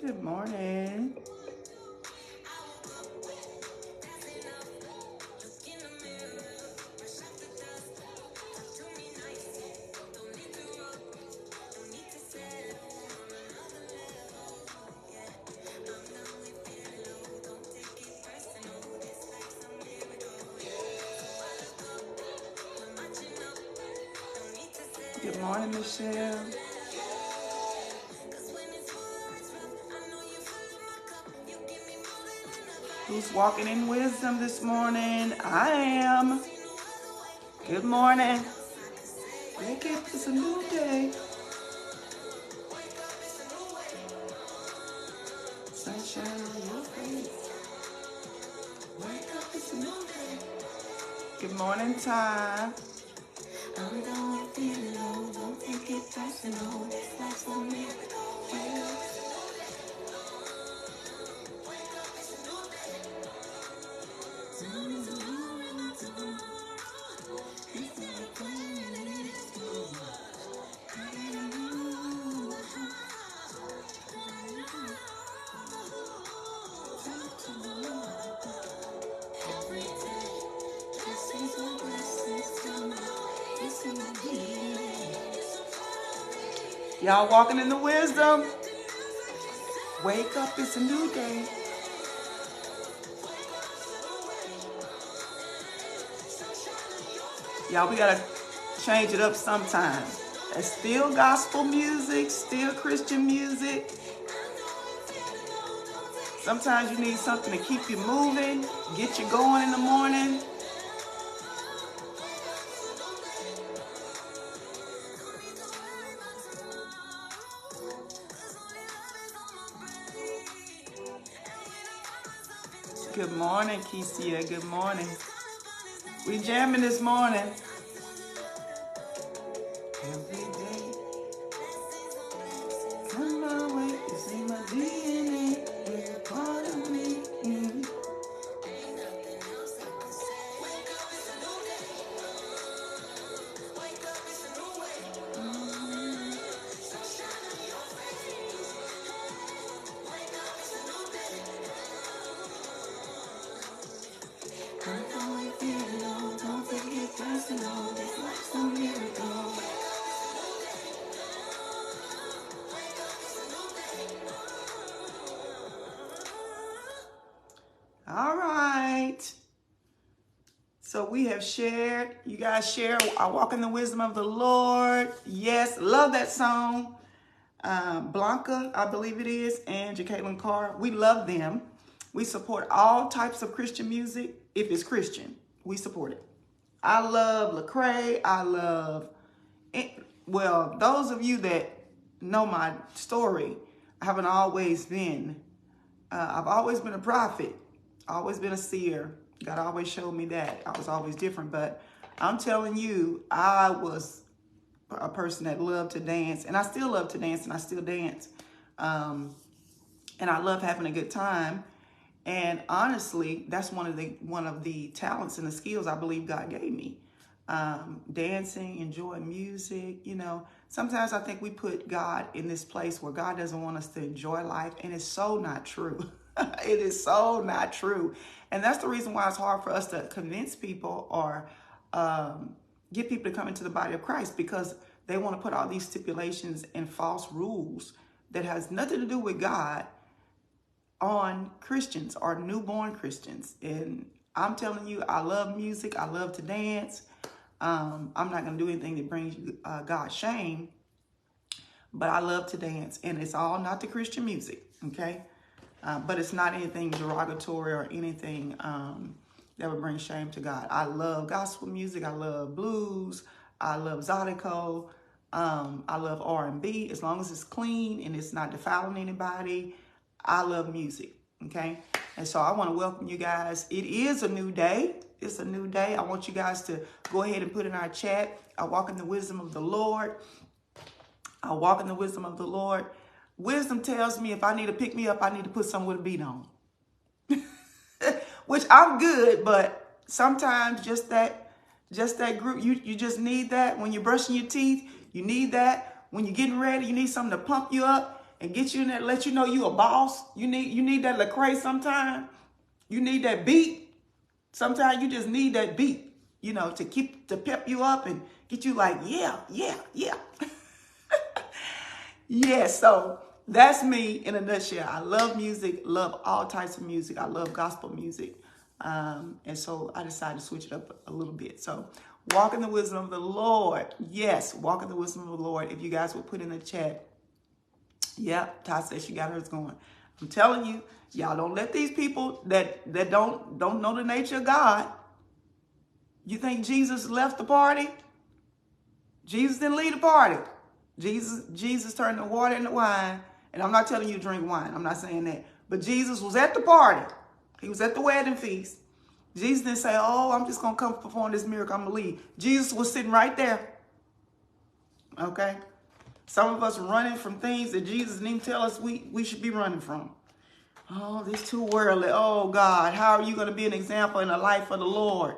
Good morning. Good morning, Michelle. Who's walking in wisdom this morning? I am. Good morning. Wake up, it's a new day. Sunshine on your face. Wake up, it's a new day. Good morning, Ty. I'm going feeling low, don't take it personal. This life's for me. Y'all walking in the wisdom. Wake up, it's a new day. Y'all, we gotta change it up sometimes. It's still gospel music, still Christian music. Sometimes you need something to keep you moving, get you going in the morning. Good morning, Kesia. Good morning. We jamming this morning. Every day, come my way, it's in my DNA, it's a part of me. Don't take it personal, this life's a miracle. All right. So we have shared, you guys share, I walk in the wisdom of the Lord. Yes, love that song. Blanca, I believe it is, and Jacqueline Carr. We love them. We support all types of Christian music. If it's Christian, we support it. I love Lecrae. I love, well, those of you that know my story, I haven't always been, I've always been a prophet, always been a seer. God always showed me that. I was always different, but I'm telling you, I was a person that loved to dance, and I still love to dance, and I still dance. And I love having a good time. And honestly, that's one of the talents and the skills I believe God gave me. Dancing, enjoying music, you know. Sometimes I think we put God in this place where God doesn't want us to enjoy life, and it's so not true. It is so not true. And that's the reason why it's hard for us to convince people or get people to come into the body of Christ, because they want to put all these stipulations and false rules that has nothing to do with God on Christians or newborn Christians. And I'm telling you, I love music. I love to dance. I'm not going to do anything that brings God shame, but I love to dance, and it's all not the Christian music, okay? But it's not anything derogatory or anything that would bring shame to God. I love gospel music. I love blues. I love Zydeco. I love R&B. As long as it's clean and it's not defiling anybody, I love music, okay? And so I want to welcome you guys. It is a new day. It's a new day. I want you guys to go ahead and put in our chat, I walk in the wisdom of the Lord. I walk in the wisdom of the Lord. Wisdom tells me if I need to pick me up, I need to put something with a beat on. Which I'm good, but sometimes just that group, you just need that when you're brushing your teeth. You need that when you're getting ready. You need something to pump you up. and get you in there, let you know you a boss. You need that Lecrae sometime. You need that beat. Sometimes you just need that beat, to pep you up and get you like, yeah, yeah, yeah. Yeah, so that's me in a nutshell. I love music, love all types of music. I love gospel music. And so I decided to switch it up a little bit. So walk in the wisdom of the Lord. Yes, walk in the wisdom of the Lord. If you guys would put in the chat, yeah, Ty says she got hers going. I'm telling you, y'all don't let these people that don't know the nature of God. You think Jesus left the party? Jesus didn't leave the party. Jesus turned the water into wine. And I'm not telling you to drink wine. I'm not saying that. But Jesus was at the party. He was at the wedding feast. Jesus didn't say, oh, I'm just going to come perform this miracle. I'm going to leave. Jesus was sitting right there. Okay? Some of us running from things that Jesus didn't even tell us we should be running from. Oh, this too worldly. Oh, God, how are you going to be an example in the life of the Lord?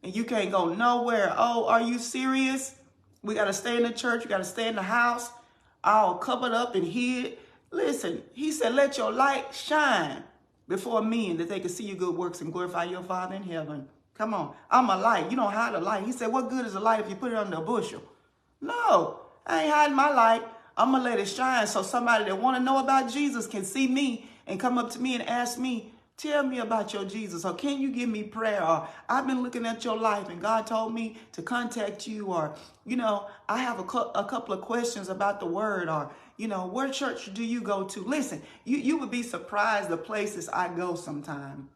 And you can't go nowhere. Oh, are you serious? We got to stay in the church. We got to stay in the house, all covered up and hid. Listen, he said, let your light shine before men that they can see your good works and glorify your Father in heaven. Come on. I'm a light. You don't hide a light. He said, what good is a light if you put it under a bushel? No, I ain't hiding my light. I'm going to let it shine so somebody that want to know about Jesus can see me and come up to me and ask me, tell me about your Jesus, or can you give me prayer, or I've been looking at your life and God told me to contact you, or, I have a couple of questions about the word, or, where church do you go to? Listen, you would be surprised the places I go sometime,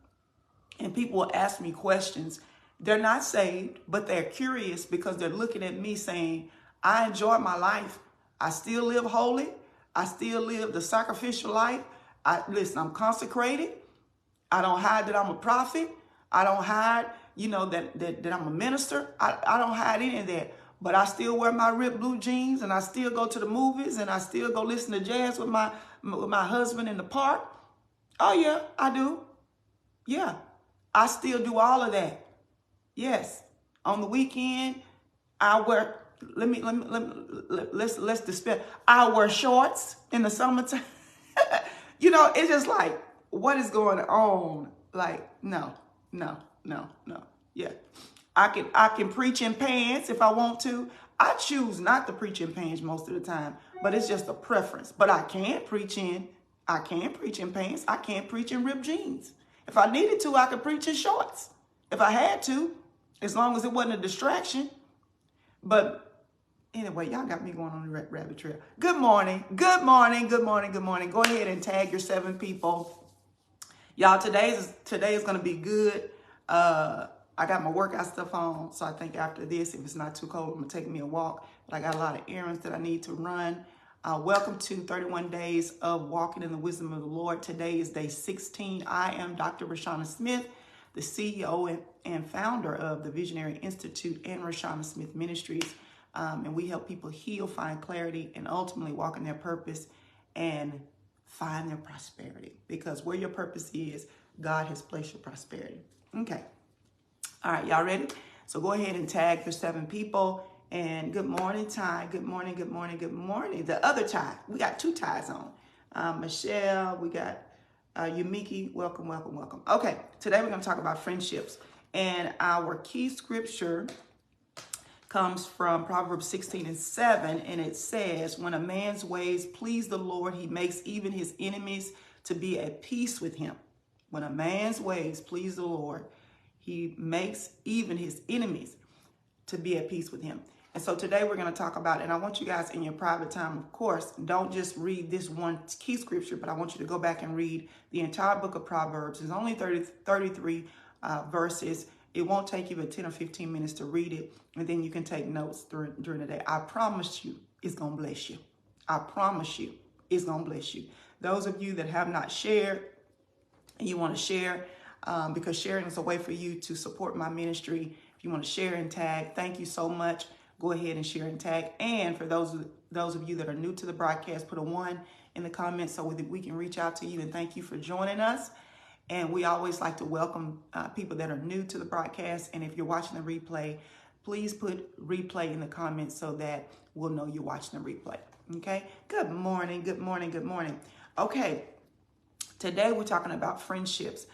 and people will ask me questions. They're not saved, but they're curious because they're looking at me saying, I enjoy my life. I still live holy. I still live the sacrificial life. I'm consecrated. I don't hide that I'm a prophet. I don't hide, that I'm a minister. I don't hide any of that. But I still wear my ripped blue jeans, and I still go to the movies, and I still go listen to jazz with my husband in the park. Oh yeah, I do. Yeah, I still do all of that. Yes, on the weekend, I wear. Let's dispel. I wear shorts in the summertime. It's just like, what is going on? Like, no. Yeah. I can preach in pants if I want to. I choose not to preach in pants most of the time, but it's just a preference. But I can preach in pants. I can't preach in ripped jeans. If I needed to, I could preach in shorts. If I had to, as long as it wasn't a distraction. But anyway, y'all got me going on the rabbit trail. Good morning. Good morning. Good morning. Good morning. Go ahead and tag your 7 people. Y'all, today is going to be good. I got my workout stuff on, so I think after this, if it's not too cold, I'm going to take me a walk. But I got a lot of errands that I need to run. Welcome to 31 Days of Walking in the Wisdom of the Lord. Today is day 16. I am Dr. Rashana Smith, the CEO and founder of the Visionary Institute and Rashana Smith Ministries. And we help people heal, find clarity, and ultimately walk in their purpose and find their prosperity. Because where your purpose is, God has placed your prosperity. Okay. All right, y'all ready? So go ahead and tag your 7 people. And good morning, Ty. Good morning, good morning, good morning. The other Ty. We got 2 ties on. Michelle, we got Yumiki. Welcome, welcome, welcome. Okay, today we're going to talk about friendships. And our key scripture comes from Proverbs 16:7, and it says, when a man's ways please the Lord, he makes even his enemies to be at peace with him. When a man's ways please the Lord, he makes even his enemies to be at peace with him. And so today we're going to talk about, and I want you guys in your private time, of course, don't just read this one key scripture, but I want you to go back and read the entire book of Proverbs. It's only 33 verses. It won't take you but 10 or 15 minutes to read it, and then you can take notes during the day. I promise you it's going to bless you. I promise you it's going to bless you. Those of you that have not shared and you want to share, because sharing is a way for you to support my ministry. If you want to share and tag, thank you so much. Go ahead and share and tag. And for those of you that are new to the broadcast, put a 1 in the comments so that we can reach out to you and thank you for joining us. And we always like to welcome people that are new to the broadcast. And if you're watching the replay, please put replay in the comments so that we'll know you're watching the replay. Okay, good morning, good morning, good morning. Okay, today we're talking about friendships.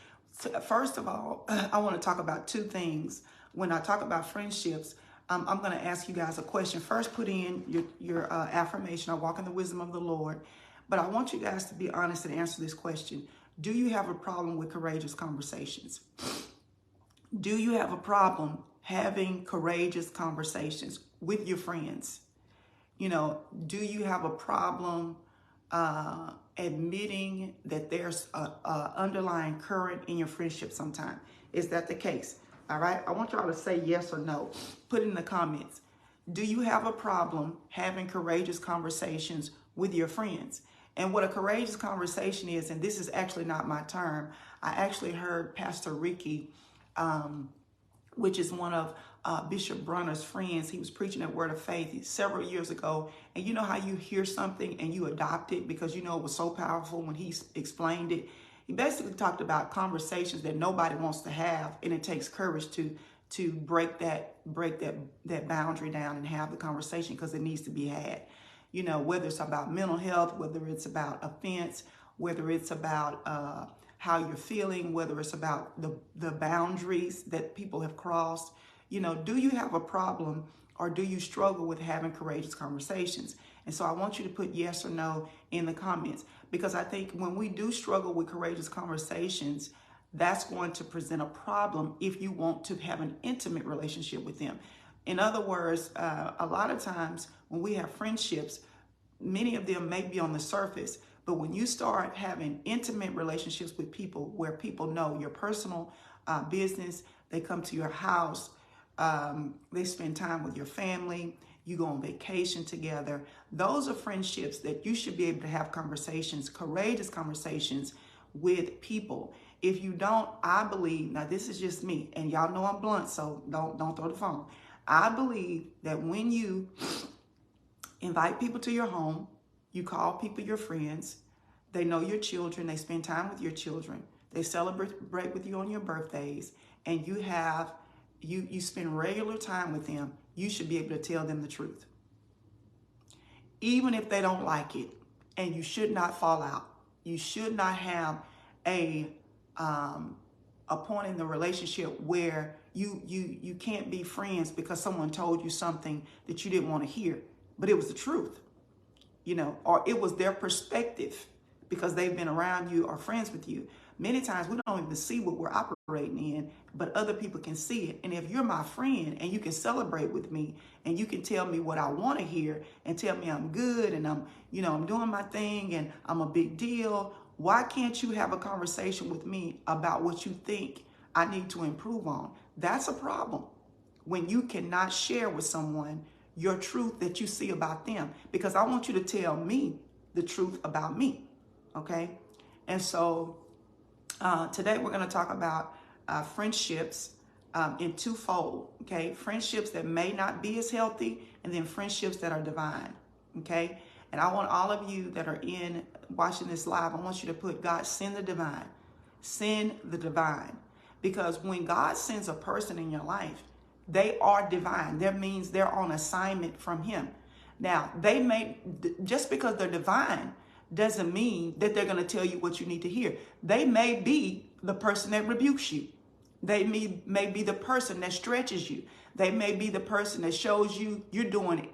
First of all, I want to talk about two things. When I talk about friendships, I'm going to ask you guys a question. First, put in your affirmation, I walk in the wisdom of the Lord. But I want you guys to be honest and answer this question. Do you have a problem with courageous conversations? Do you have a problem having courageous conversations with your friends? Do you have a problem admitting that there's a underlying current in your friendship sometime? Is that the case? All right. I want y'all to say yes or no. Put it in the comments. Do you have a problem having courageous conversations with your friends? And what a courageous conversation is, and this is actually not my term, I actually heard Pastor Ricky, which is one of Bishop Brunner's friends. He was preaching at Word of Faith several years ago. And you know how you hear something and you adopt it because you know it was so powerful when he explained it. He basically talked about conversations that nobody wants to have, and it takes courage to break that boundary down and have the conversation because it needs to be had. Whether it's about mental health, whether it's about offense, whether it's about how you're feeling, whether it's about the boundaries that people have crossed. Do you have a problem or do you struggle with having courageous conversations? And so I want you to put yes or no in the comments, because I think when we do struggle with courageous conversations, that's going to present a problem if you want to have an intimate relationship with them. In other words, a lot of times when we have friendships, many of them may be on the surface, but when you start having intimate relationships with people where people know your personal business, they come to your house, they spend time with your family, you go on vacation together. Those are friendships that you should be able to have conversations, courageous conversations with people. If you don't, I believe, now this is just me, and y'all know I'm blunt, so don't throw the phone. I believe that when you invite people to your home, you call people your friends, they know your children, they spend time with your children, they celebrate with you on your birthdays, and you spend regular time with them, you should be able to tell them the truth. Even if they don't like it, and you should not fall out. You should not have a point in the relationship where you can't be friends because someone told you something that you didn't want to hear, but it was the truth, or it was their perspective because they've been around you or friends with you. Many times we don't even see what we're operating in, but other people can see it. And if you're my friend and you can celebrate with me and you can tell me what I want to hear and tell me I'm good and I'm doing my thing and I'm a big deal, why can't you have a conversation with me about what you think I need to improve on? That's a problem when you cannot share with someone your truth that you see about them, because I want you to tell me the truth about me. Okay. And so today we're going to talk about friendships in twofold. Okay. Friendships that may not be as healthy, and then friendships that are divine. Okay. And I want all of you that are watching this live, I want you to put, God, send the divine. Send the divine. Because when God sends a person in your life, they are divine. That means they're on assignment from Him. Now, just because they're divine doesn't mean that they're going to tell you what you need to hear. They may be the person that rebukes you. They may be the person that stretches you. They may be the person that shows you you're doing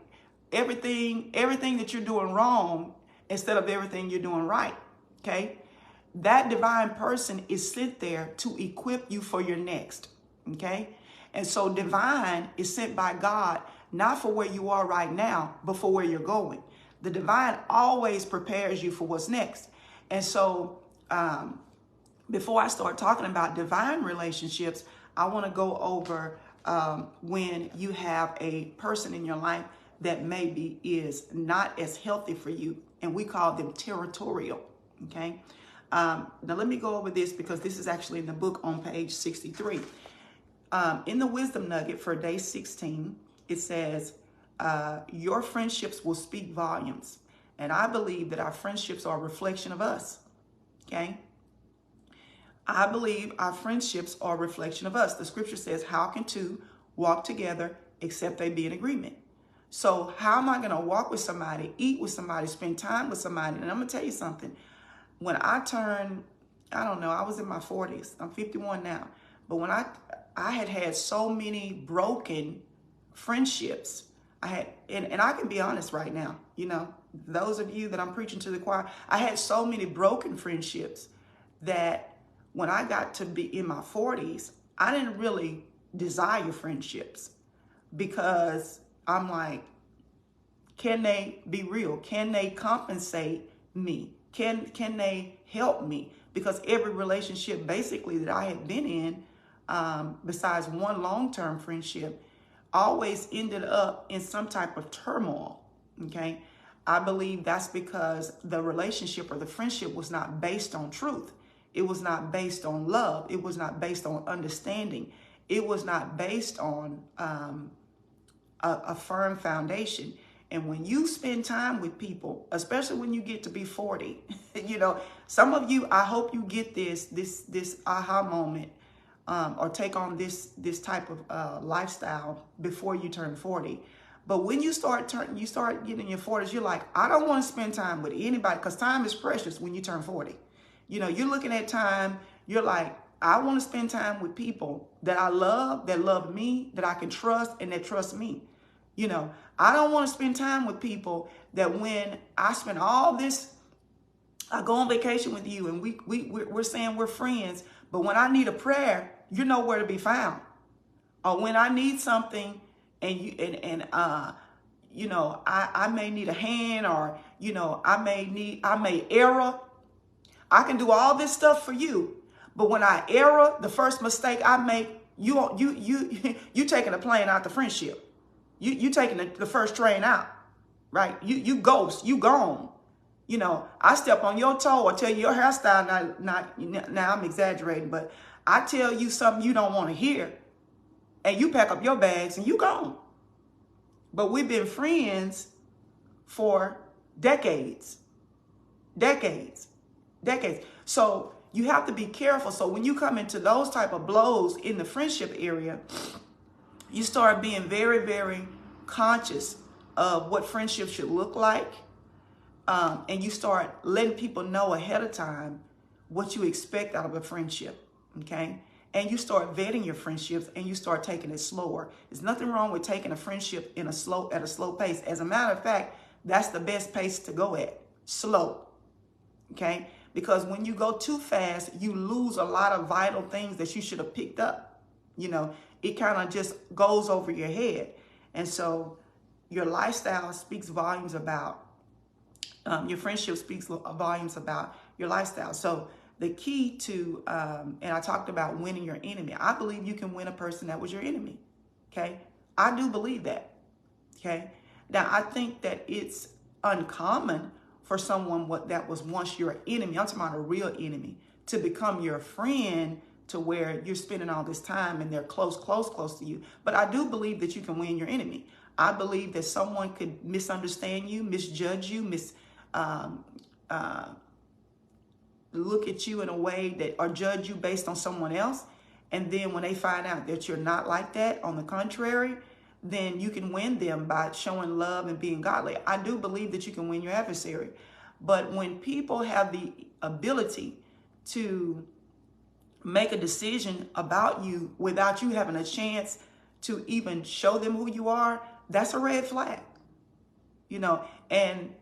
everything that you're doing wrong instead of everything you're doing right. Okay? That divine person is sent there to equip you for your next. Okay? And so divine is sent by God, not for where you are right now, but for where you're going. The divine always prepares you for what's next. And so before I start talking about divine relationships, I want to go over when you have a person in your life that maybe is not as healthy for you, and we call them territorial. Okay. Now let me go over this because this is actually in the book on page 63. In the wisdom nugget for day 16, it says, your friendships will speak volumes. And I believe that our friendships are a reflection of us. Okay. I believe our friendships are a reflection of us. The scripture says, how can two walk together except they be in agreement? So how am I going to walk with somebody, eat with somebody, spend time with somebody? And I'm going to tell you something. When I turned, I don't know, I was in my 40s. I'm 51 now. But when I had so many broken friendships. And I can be honest right now, those of you that I'm preaching to the choir, I had so many broken friendships that when I got to be in my 40s, I didn't really desire friendships because I'm like, can they be real? Can they compensate me? Can they help me? Because every relationship basically that I had been in, besides one long-term friendship, always ended up in some type of turmoil, okay? I believe that's because the relationship or the friendship was not based on truth. It was not based on love. It was not based on understanding. It was not based on a firm foundation. And when you spend time with people, especially when you get to be 40, some of you, I hope you get this aha moment, or take on this type of lifestyle before you turn 40. But when you start getting in your 40s, you're like, I don't want to spend time with anybody, because time is precious when you turn 40. You're looking at time, you're like, I want to spend time with people that I love, that love me, that I can trust, and that trust me. I don't want to spend time with people that when I spend all this, I go on vacation with you and we're saying we're friends, but when I need a prayer, you're nowhere to be found. Or when I need something and I may need a hand, or I may error. I can do all this stuff for you, but when I error, the first mistake I make, you taking a plane out the friendship. You taking the first train out, right? You ghost, you gone. I step on your toe or tell you your hairstyle, now I'm exaggerating, but I tell you something you don't want to hear, and you pack up your bags and you gone. But we've been friends for decades. So you have to be careful. So when you come into those type of blows in the friendship area, you start being very, very conscious of what friendship should look like. And you start letting people know ahead of time what you expect out of a friendship, okay? And you start vetting your friendships, and you start taking it slower. There's nothing wrong with taking a friendship at a slow pace. As a matter of fact, that's the best pace to go at, slow, okay? Because when you go too fast, you lose a lot of vital things that you should have picked up. It kind of just goes over your head. And so your lifestyle speaks volumes about, your friendship speaks volumes about your lifestyle. So the key to, and I talked about winning your enemy. I believe you can win a person that was your enemy, okay? I do believe that, okay? Now, I think that it's uncommon for someone that was once your enemy, I'm talking about a real enemy, to become your friend, to where you're spending all this time and they're close to you. But I do believe that you can win your enemy. I believe that someone could misunderstand you, misjudge you, look at you in a way that, or judge you based on someone else. And then when they find out that you're not like that, on the contrary, then you can win them by showing love and being godly. I do believe that you can win your adversary. But when people have the ability to make a decision about you without you having a chance to even show them who you are, that's a red flag. And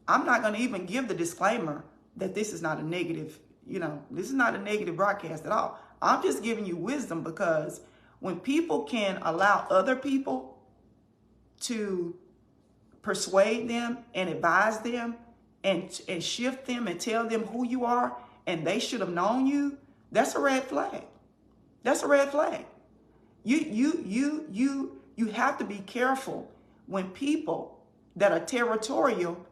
I'm not going to even give the disclaimer that this is not a negative, this is not a negative broadcast at all. I'm just giving you wisdom, because when people can allow other people to persuade them and advise them and shift them and tell them who you are and they should have known you, that's a red flag. That's a red flag. You have to be careful when people that are territorial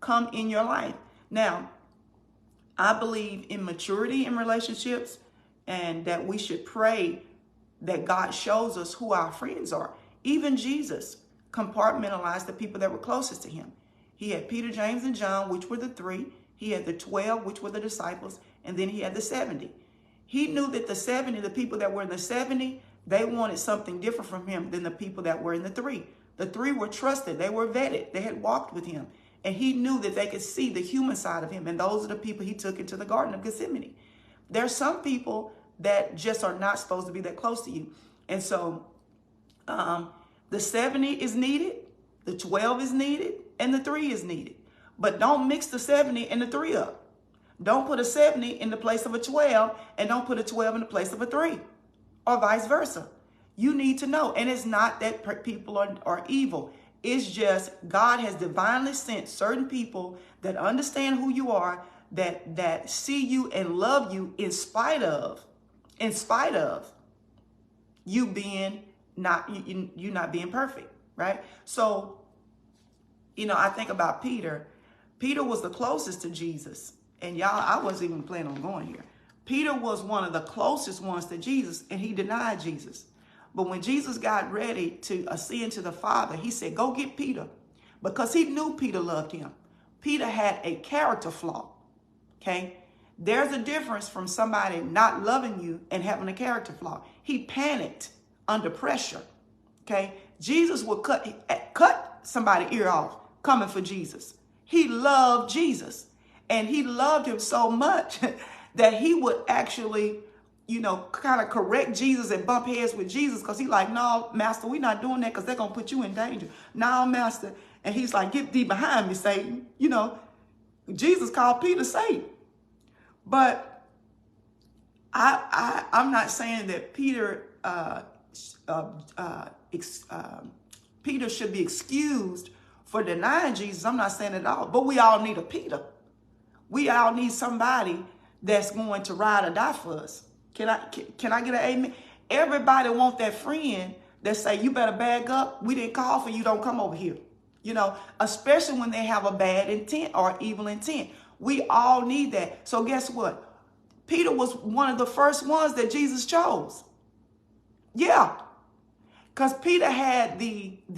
come in your life. Now, I believe in maturity in relationships, and that we should pray that God shows us who our friends are. Even Jesus compartmentalized the people that were closest to him. He had Peter, James, and John, which were the 3. He had the 12, which were the disciples, and then he had the 70. He knew that the 70, the people that were in the 70, they wanted something different from him than the people that were in the 3. The three were trusted. They were vetted. They had walked with him. And he knew that they could see the human side of him. And those are the people he took into the Garden of Gethsemane. There are some people that just are not supposed to be that close to you. And so the 70 is needed, the 12 is needed, and the 3 is needed. But don't mix the 70 and the 3 up. Don't put a 70 in the place of a 12, and don't put a 12 in the place of a 3, or vice versa. You need to know. And it's not that people are evil. It's just God has divinely sent certain people that understand who you are, that see you and love you in spite of you being you not being perfect, right? So, I think about Peter. Peter was the closest to Jesus. And y'all, I wasn't even planning on going here. Peter was one of the closest ones to Jesus, and he denied Jesus. But when Jesus got ready to ascend to the Father, he said, go get Peter, because he knew Peter loved him. Peter had a character flaw, okay? There's a difference from somebody not loving you and having a character flaw. He panicked under pressure, okay? Jesus would cut somebody's ear off coming for Jesus. He loved Jesus, and he loved him so much that he would actually, kind of correct Jesus and bump heads with Jesus, because he's like, no, master, we're not doing that, because they're going to put you in danger. No, master. And he's like, get thee behind me, Satan. Jesus called Peter Satan. But I'm not saying that Peter Peter should be excused for denying Jesus. I'm not saying it at all. But we all need a Peter. We all need somebody that's going to ride or die for us. Can I get an amen? Everybody want that friend that say, you better bag up. We didn't call for you. Don't come over here. Especially when they have a bad intent or evil intent. We all need that. So guess what? Peter was one of the first ones that Jesus chose. Yeah. Because Peter had the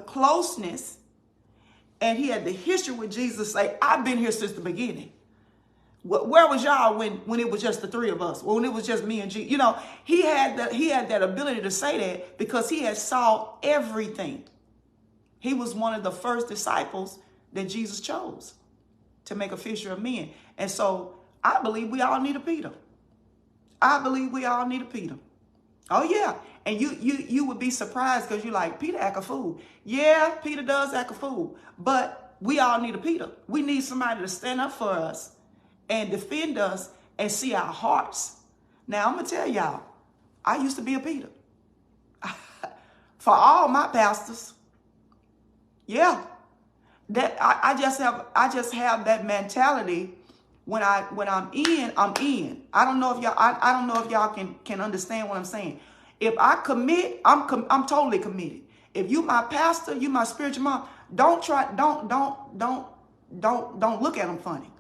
closeness, and he had the history with Jesus. Say, I've been here since the beginning. Where was y'all when it was just the three of us? When it was just me and Jesus? He had that ability to say that because he had saw everything. He was one of the first disciples that Jesus chose to make a fisher of men. And so I believe we all need a Peter. I believe we all need a Peter. Oh yeah. And you would be surprised, because you're like, Peter act a fool. Yeah, Peter does act a fool. But we all need a Peter. We need somebody to stand up for us and defend us and see our hearts. Now, I'm going to tell y'all, I used to be a Peter. For all my pastors. Yeah. That I just have that mentality. When I'm in, I'm in. I don't know if y'all can understand what I'm saying. If I commit, I'm totally committed. If you my pastor, you my spiritual mom, don't look at them funny.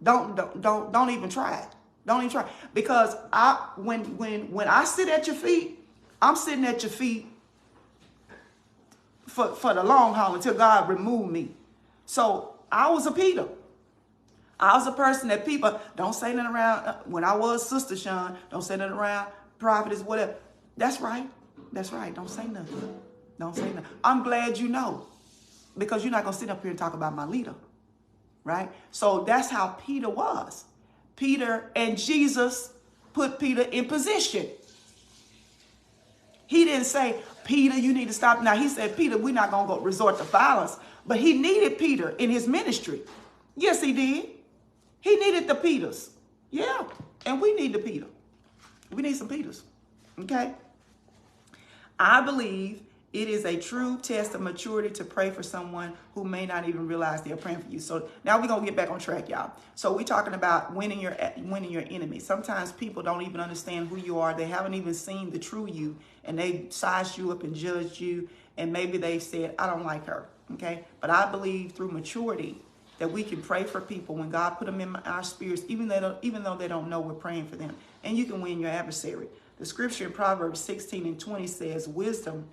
Don't even try it. Don't even try. Because when I sit at your feet, I'm sitting at your feet for the long haul until God remove me. So I was a Peter. I was a person that people don't say nothing around. When I was Sister Sean, don't say nothing around prophetess, whatever. That's right. That's right. Don't say nothing. Don't say nothing. I'm glad you know, because you're not going to sit up here and talk about my leader. Right? So that's how Peter was. Peter and Jesus put Peter in position. He didn't say, Peter, you need to stop. Now, he said, Peter, we're not going to go resort to violence. But he needed Peter in his ministry. Yes, he did. He needed the Peters. Yeah. And we need the Peter. We need some Peters. Okay? I believe it is a true test of maturity to pray for someone who may not even realize they're praying for you. So now we're going to get back on track, y'all. So we're talking about winning your enemy. Sometimes people don't even understand who you are. They haven't even seen the true you, and they sized you up and judged you. And maybe they said, I don't like her. Okay? But I believe through maturity that we can pray for people when God put them in our spirits, even though they don't know we're praying for them. And you can win your adversary. The scripture in Proverbs 16:20 says, wisdom,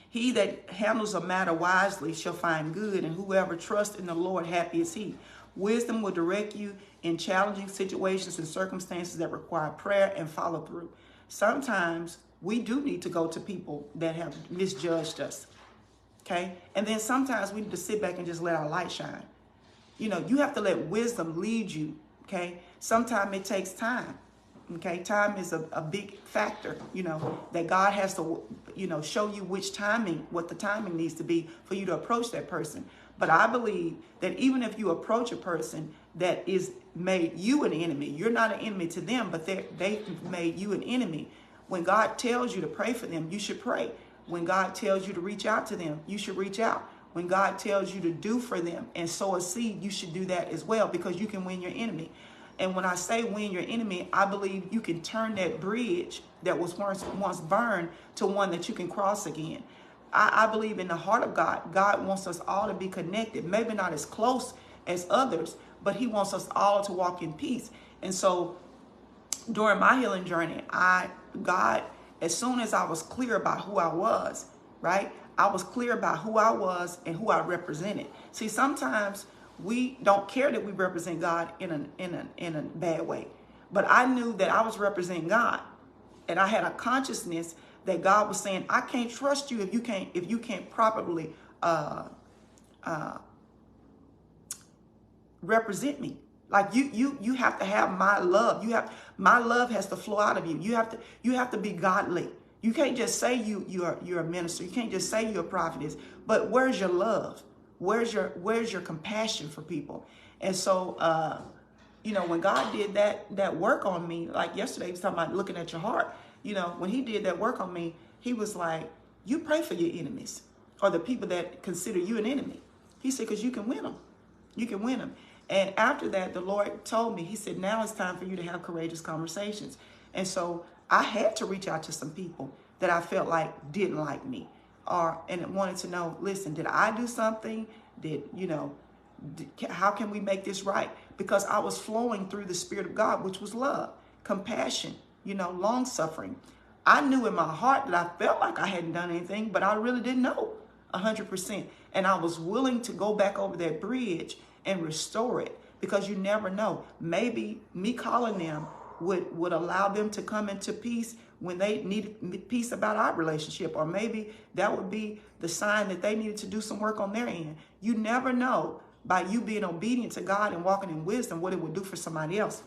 he that handles a matter wisely shall find good, and whoever trusts in the Lord, happy is he. Wisdom will direct you in challenging situations and circumstances that require prayer and follow through. Sometimes we do need to go to people that have misjudged us. Okay. And then sometimes we need to sit back and just let our light shine. You know, you have to let wisdom lead you. Okay. Sometimes it takes time. Okay. Time is a big factor, you know, that God has to, you know, show you what the timing needs to be for you to approach that person. But I believe that even if you approach a person that is made you an enemy, you're not an enemy to them, but they've made you an enemy. When God tells you to pray for them, you should pray. When God tells you to reach out to them, you should reach out. When God tells you to do for them and sow a seed, you should do that as well, because you can win your enemy. And when I say win your enemy, I believe you can turn that bridge that was once burned to one that you can cross again. I believe in the heart of God. God wants us all to be connected, maybe not as close as others, but he wants us all to walk in peace. And so during my healing journey, God, as soon as I was clear about who I was, right? I was clear about who I was and who I represented. See, sometimes we don't care that we represent God in a bad way. But I knew that I was representing God. And I had a consciousness that God was saying, I can't trust you if you can't properly represent me. Like you have to have my love. My love has to flow out of you. You have to be godly. You can't just say you're a minister. You can't just say you're a prophetess. But where's your love? Where's your compassion for people? And so you know, when God did that work on me, like yesterday he was talking about looking at your heart. You know, when he did that work on me, he was like, you pray for your enemies, or the people that consider you an enemy. He said, because you can win them. You can win them. And after that, the Lord told me, he said, now it's time for you to have courageous conversations. And so I had to reach out to some people that I felt like didn't like me, and wanted to know, listen, did I do something? How can we make this right? Because I was flowing through the Spirit of God, which was love, compassion, long suffering. I knew in my heart that I felt like I hadn't done anything, but I really didn't know 100%. And I was willing to go back over that bridge and restore it, because you never know. Maybe me calling them would allow them to come into peace when they needed peace about our relationship, or maybe that would be the sign that they needed to do some work on their end. You never know, by you being obedient to God and walking in wisdom, what it would do for somebody else.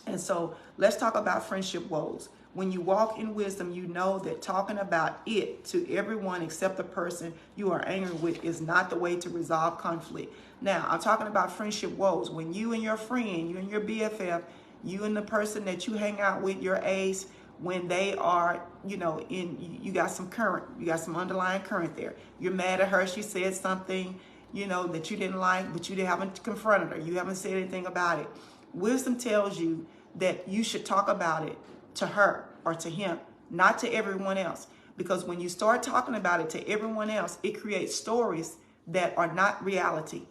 And so let's talk about friendship woes. When you walk in wisdom, you know that talking about it to everyone except the person you are angry with is not the way to resolve conflict. Now, I'm talking about friendship woes. When you and your friend, you and your BFF, you and the person that you hang out with, your ace, when they are, you got some underlying current there. You're mad at her. She said something, that you didn't like, but you haven't confronted her. You haven't said anything about it. Wisdom tells you that you should talk about it to her or to him, not to everyone else. Because when you start talking about it to everyone else, it creates stories that are not reality.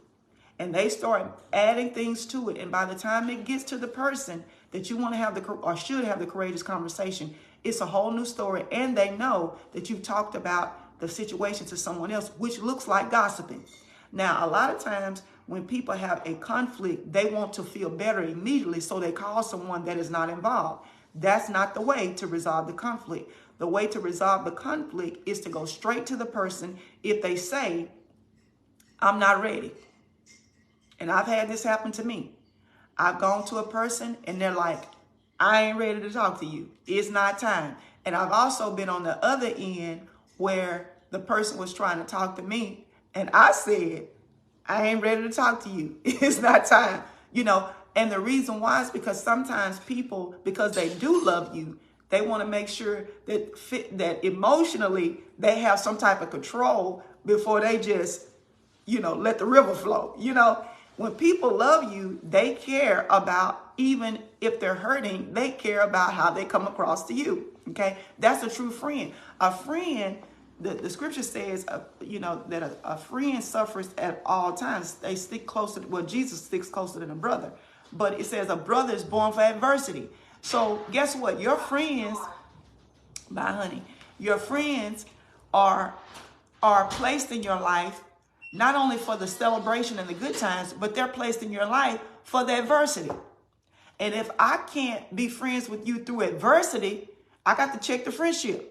And they start adding things to it. And by the time it gets to the person that you want to have or should have the courageous conversation, it's a whole new story. And they know that you've talked about the situation to someone else, which looks like gossiping. Now, a lot of times when people have a conflict, they want to feel better immediately, so they call someone that is not involved. That's not the way to resolve the conflict. The way to resolve the conflict is to go straight to the person if they say, I'm not ready. And I've had this happen to me. I've gone to a person and they're like, I ain't ready to talk to you. It's not time. And I've also been on the other end where the person was trying to talk to me and I said, I ain't ready to talk to you. It's not time. And the reason why is because sometimes people, because they do love you, they want to make sure that emotionally they have some type of control before they just, let the river flow. When people love you, they care about, even if they're hurting, they care about how they come across to you. Okay. That's a true friend. A friend, the scripture says, that a friend suffers at all times. They stick closer. Well, Jesus sticks closer than a brother. But it says a brother is born for adversity. So guess what? Your friends, bye honey, your friends are placed in your life not only for the celebration and the good times, but they're placed in your life for the adversity. And if I can't be friends with you through adversity, I got to check the friendship.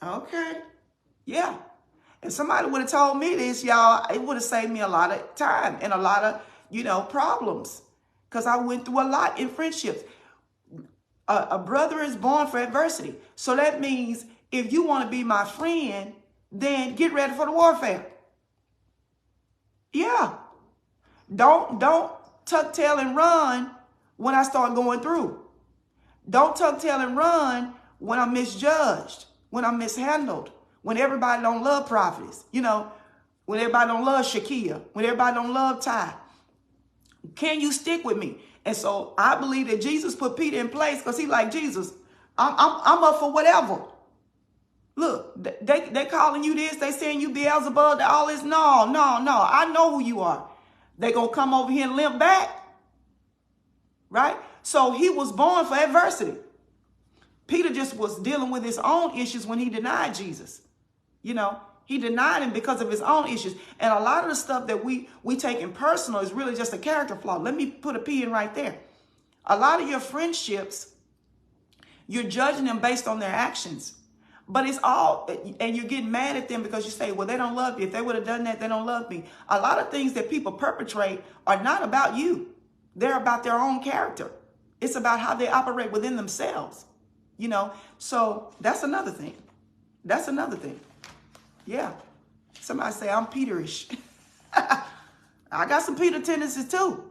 Okay. Yeah. If somebody would have told me this, y'all, it would have saved me a lot of time and a lot of, problems. Because I went through a lot in friendships. A brother is born for adversity. So that means if you want to be my friend, then get ready for the warfare. Yeah. Don't tuck tail and run when I start going through. Don't tuck tail and run when I'm misjudged, when I'm mishandled, when everybody don't love prophets, when everybody don't love Shakia, when everybody don't love Ty. Can you stick with me? And so I believe that Jesus put Peter in place because he like, Jesus, I'm up for whatever. Look, they calling you this. They saying you Beelzebub, all this. No. I know who you are. They going to come over here and limp back. Right? So he was born for adversity. Peter just was dealing with his own issues when he denied Jesus. He denied him because of his own issues. And a lot of the stuff that we take personal is really just a character flaw. Let me put a P in right there. A lot of your friendships, you're judging them based on their actions. But it's all, and you're getting mad at them because you say, well, they don't love you. If they would have done that, they don't love me. A lot of things that people perpetrate are not about you. They're about their own character. It's about how they operate within themselves. So that's another thing. That's another thing. Yeah. Somebody say I'm Peterish. I got some Peter tendencies too.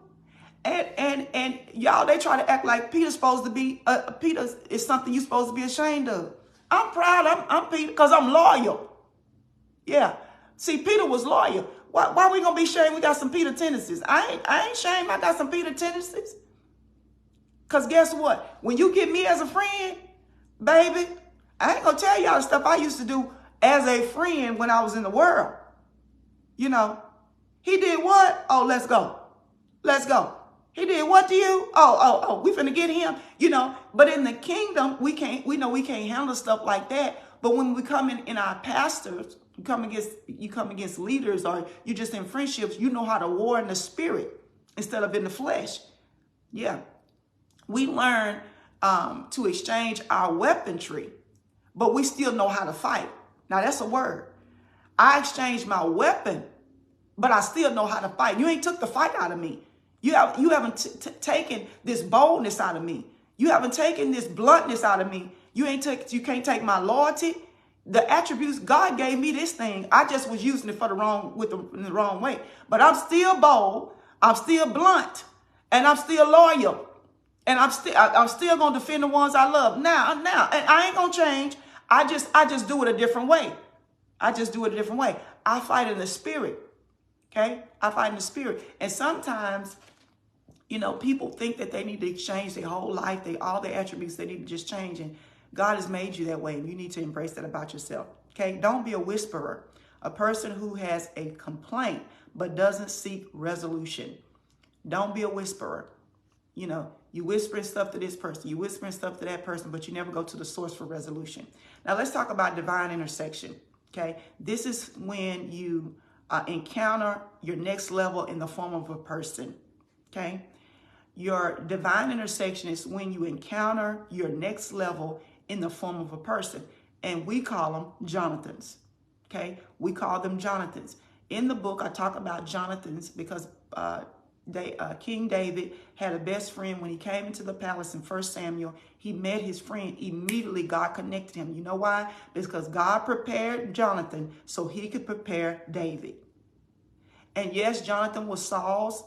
And y'all, they try to act like Peter's supposed to be, Peter is something you're supposed to be ashamed of. I'm proud I'm Peter because I'm loyal. Yeah. See, Peter was loyal. Why we gonna be ashamed we got some Peter tendencies? I ain't ashamed I got some Peter tendencies. Because guess what? When you get me as a friend, baby, I ain't gonna tell y'all the stuff I used to do as a friend when I was in the world. He did what? Oh, let's go. Let's go. He did what to you? Oh, we finna get him, But in the kingdom, we know we can't handle stuff like that. But when we come in our pastors, you come against leaders, or you just in friendships, you know how to war in the spirit instead of in the flesh. Yeah. We learn to exchange our weaponry, but we still know how to fight. Now that's a word. I exchanged my weapon, but I still know how to fight. You ain't took the fight out of me. You haven't taken this boldness out of me. You haven't taken this bluntness out of me. You can't take my loyalty. The attributes God gave me this thing. I just was using it in the wrong way. But I'm still bold. I'm still blunt, and I'm still loyal, and I'm still gonna defend the ones I love. Now, and I ain't gonna change. I just do it a different way. I fight in the spirit. Okay, I fight in the spirit, and sometimes, people think that they need to exchange their whole life, all their attributes, they need to just change. And God has made you that way, and you need to embrace that about yourself. Okay, don't be a whisperer, a person who has a complaint but doesn't seek resolution. Don't be a whisperer. You whispering stuff to this person, you whispering stuff to that person, but you never go to the source for resolution. Now let's talk about divine intersection. Okay, this is when you encounter your next level in the form of a person. Okay, your divine intersection is when you encounter your next level in the form of a person, and we call them Jonathans. Okay, we call them Jonathans. In the book, I talk about Jonathans because King David had a best friend. When he came into the palace in 1 Samuel, he met his friend. Immediately, God connected him. You know why? Because God prepared Jonathan so he could prepare David. And yes, Jonathan was Saul's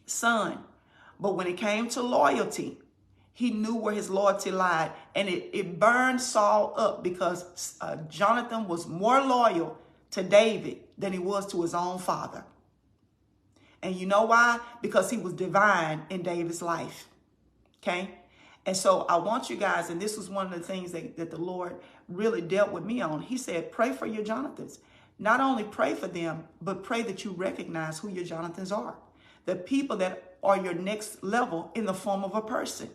son. But when it came to loyalty, he knew where his loyalty lied. And it burned Saul up because Jonathan was more loyal to David than he was to his own father. And you know why? Because he was divine in David's life. Okay? And so I want you guys, and this was one of the things that the Lord really dealt with me on. He said, pray for your Jonathans. Not only pray for them, but pray that you recognize who your Jonathans are. The people that are your next level in the form of a person.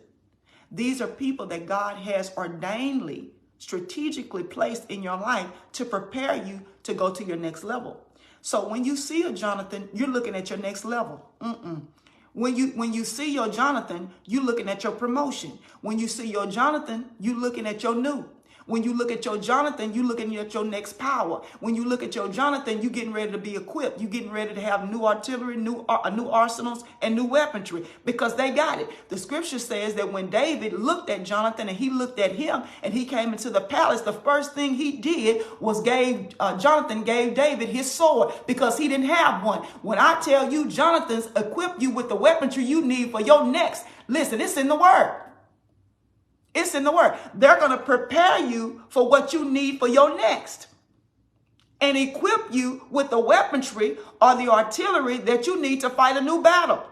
These are people that God has ordainedly, strategically placed in your life to prepare you to go to your next level. So when you see a Jonathan, you're looking at your next level. When you see your Jonathan, you looking at your promotion. When you see your Jonathan, you looking at your new. When you look at your Jonathan, you looking at your next power. When you look at your Jonathan, you getting ready to be equipped. You getting ready to have new artillery, new arsenals, and new weaponry because they got it. The scripture says that when David looked at Jonathan and he looked at him and he came into the palace, the first thing he did was Jonathan gave David his sword because he didn't have one. When I tell you Jonathan's equipped you with the weaponry you need for your next, listen, it's in the word. It's in the word. They're going to prepare you for what you need for your next and equip you with the weaponry or the artillery that you need to fight a new battle.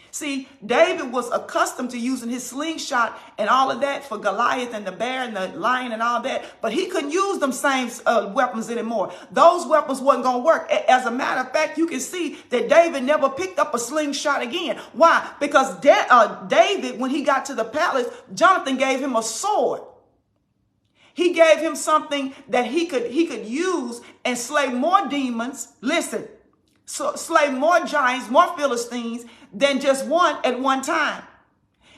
See, David was accustomed to using his slingshot and all of that for Goliath and the bear and the lion and all that, but he couldn't use them same weapons anymore. Those weapons wasn't going to work. As a matter of fact, you can see that David never picked up a slingshot again. Why? Because David, when he got to the palace, Jonathan gave him a sword. He gave him something that he could use and slay more demons. Listen. So slay more giants, more Philistines than just one at one time.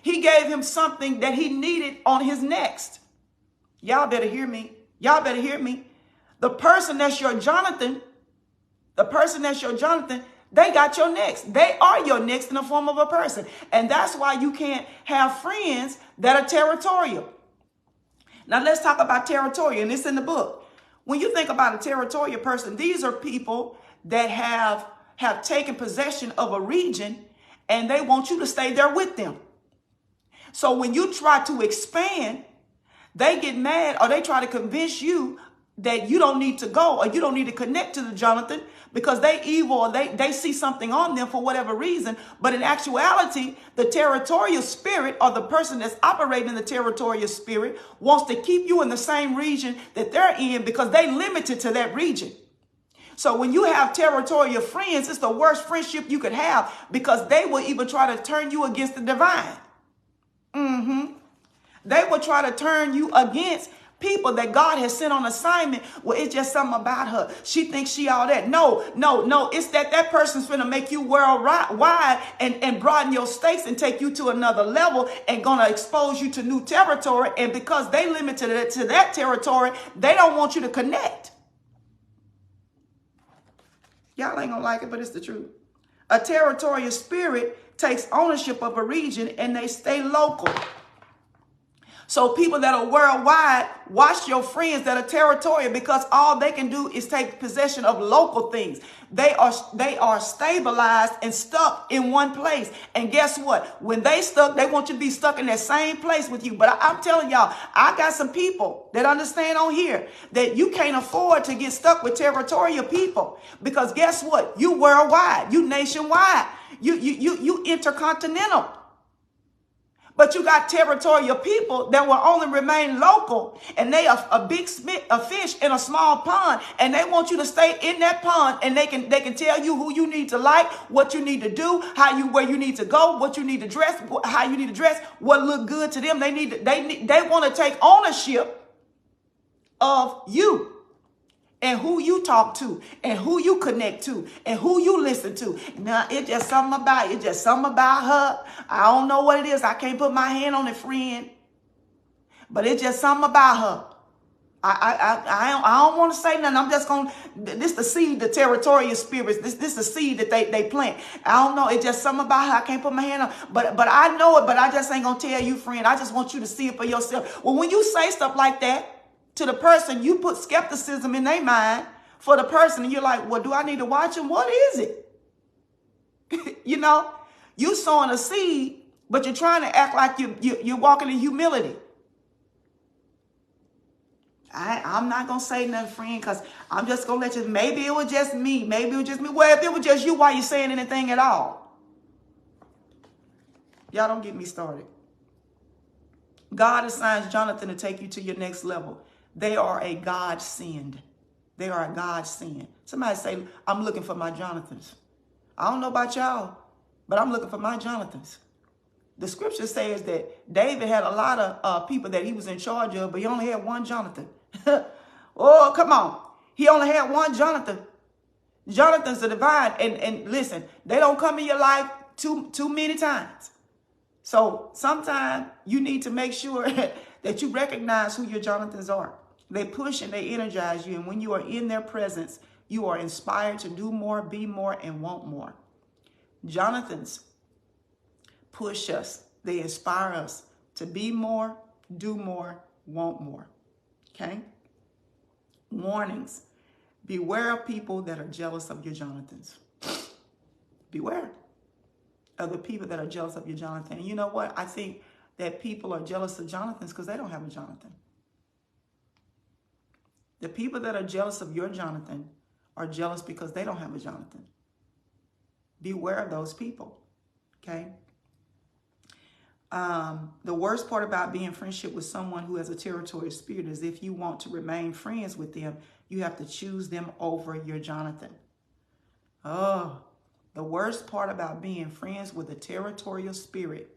He gave him something that he needed on his next. Y'all better hear me. Y'all better hear me. The person that's your Jonathan, they got your next. They are your next in the form of a person. And that's why you can't have friends that are territorial. Now let's talk about territorial, and it's in the book. When you think about a territorial person, these are people that have taken possession of a region and they want you to stay there with them. So when you try to expand, they get mad or they try to convince you that you don't need to go or you don't need to connect to the Jonathan because they evil or they see something on them for whatever reason. But in actuality, the territorial spirit or the person that's operating the territorial spirit wants to keep you in the same region that they're in because they limited to that region. So when you have territorial friends, it's the worst friendship you could have because they will even try to turn you against the divine. They will try to turn you against people that God has sent on assignment. Well, it's just something about her. She thinks she all that. No. It's that person's going to make you worldwide and broaden your stakes and take you to another level and going to expose you to new territory. And because they limited it to that territory, they don't want you to connect. Y'all ain't gonna like it, but it's the truth. A territorial spirit takes ownership of a region and they stay local. So people that are worldwide, watch your friends that are territorial because all they can do is take possession of local things. They are stabilized and stuck in one place. And guess what? When they stuck, they want you to be stuck in that same place with you. But I'm telling y'all, I got some people that understand on here that you can't afford to get stuck with territorial people because guess what? You worldwide, you nationwide, you intercontinental. But you got territorial people that will only remain local, and they are a fish in a small pond, and they want you to stay in that pond, and they can tell you who you need to like, what you need to do, where you need to go, what you need to dress, how you need to dress, what look good to them. They want to take ownership of you. And who you talk to, and who you connect to, and who you listen to. Now, it's just something about her. I don't know what it is. I can't put my hand on it, friend. But it's just something about her. I don't want to say nothing. I'm just going to, this the seed, the territorial spirits. This the seed that they plant. I don't know. It's just something about her. I can't put my hand on. But I know it, but I just ain't going to tell you, friend. I just want you to see it for yourself. Well, when you say stuff like that, to the person, you put skepticism in their mind for the person. And you're like, well, do I need to watch him? What is it? You sowing a seed, but you're trying to act like you're walking in humility. I'm not going to say nothing, friend, because I'm just going to let you, maybe it was just me. Well, if it was just you, why are you saying anything at all? Y'all don't get me started. God assigns Jonathan to take you to your next level. They are a godsend. They are a godsend. Somebody say, I'm looking for my Jonathans. I don't know about y'all, but I'm looking for my Jonathans. The scripture says that David had a lot of people that he was in charge of, but he only had one Jonathan. Oh, come on. He only had one Jonathan. Jonathan's the divine. And listen, they don't come in your life too many times. So sometimes you need to make sure that you recognize who your Jonathans are. They push and they energize you. And when you are in their presence, you are inspired to do more, be more, and want more. Jonathans push us. They inspire us to be more, do more, want more. Okay? Warnings. Beware of people that are jealous of your Jonathans. Beware of the people that are jealous of your Jonathan. And you know what? I think that people are jealous of Jonathans because they don't have a Jonathan. The people that are jealous of your Jonathan are jealous because they don't have a Jonathan. Beware of those people. Okay? The worst part about being in friendship with someone who has a territorial spirit is if you want to remain friends with them, you have to choose them over your Jonathan. Oh, the worst part about being friends with a territorial spirit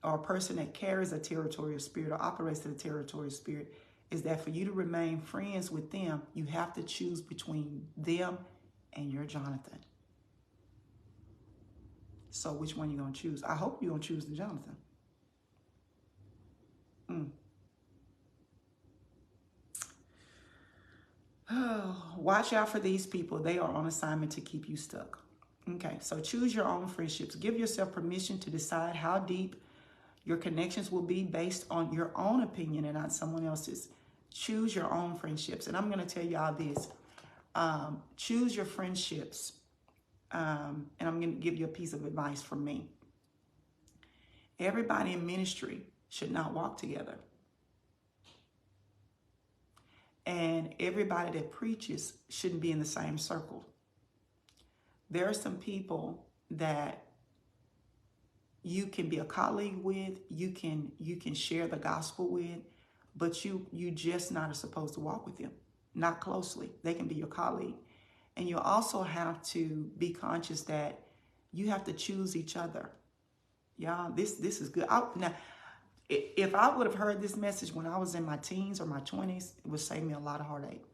or a person that carries a territorial spirit or operates in a territorial spirit is that for you to remain friends with them, you have to choose between them and your Jonathan. So which one are you going to choose? I hope you're going to choose the Jonathan. Oh, watch out for these people. They are on assignment to keep you stuck. Okay, so choose your own friendships. Give yourself permission to decide how deep your connections will be based on your own opinion and not someone else's. Choose your own friendships. And I'm going to tell y'all this. Choose your friendships. And I'm going to give you a piece of advice from me. Everybody in ministry should not walk together. And everybody that preaches shouldn't be in the same circle. There are some people that you can be a colleague with, you can share the gospel with, but you just not supposed to walk with them, not closely. They can be your colleague. And you also have to be conscious that you have to choose each other. Y'all, this is good. Now, if I would have heard this message when I was in my teens or my 20s, it would save me a lot of heartache.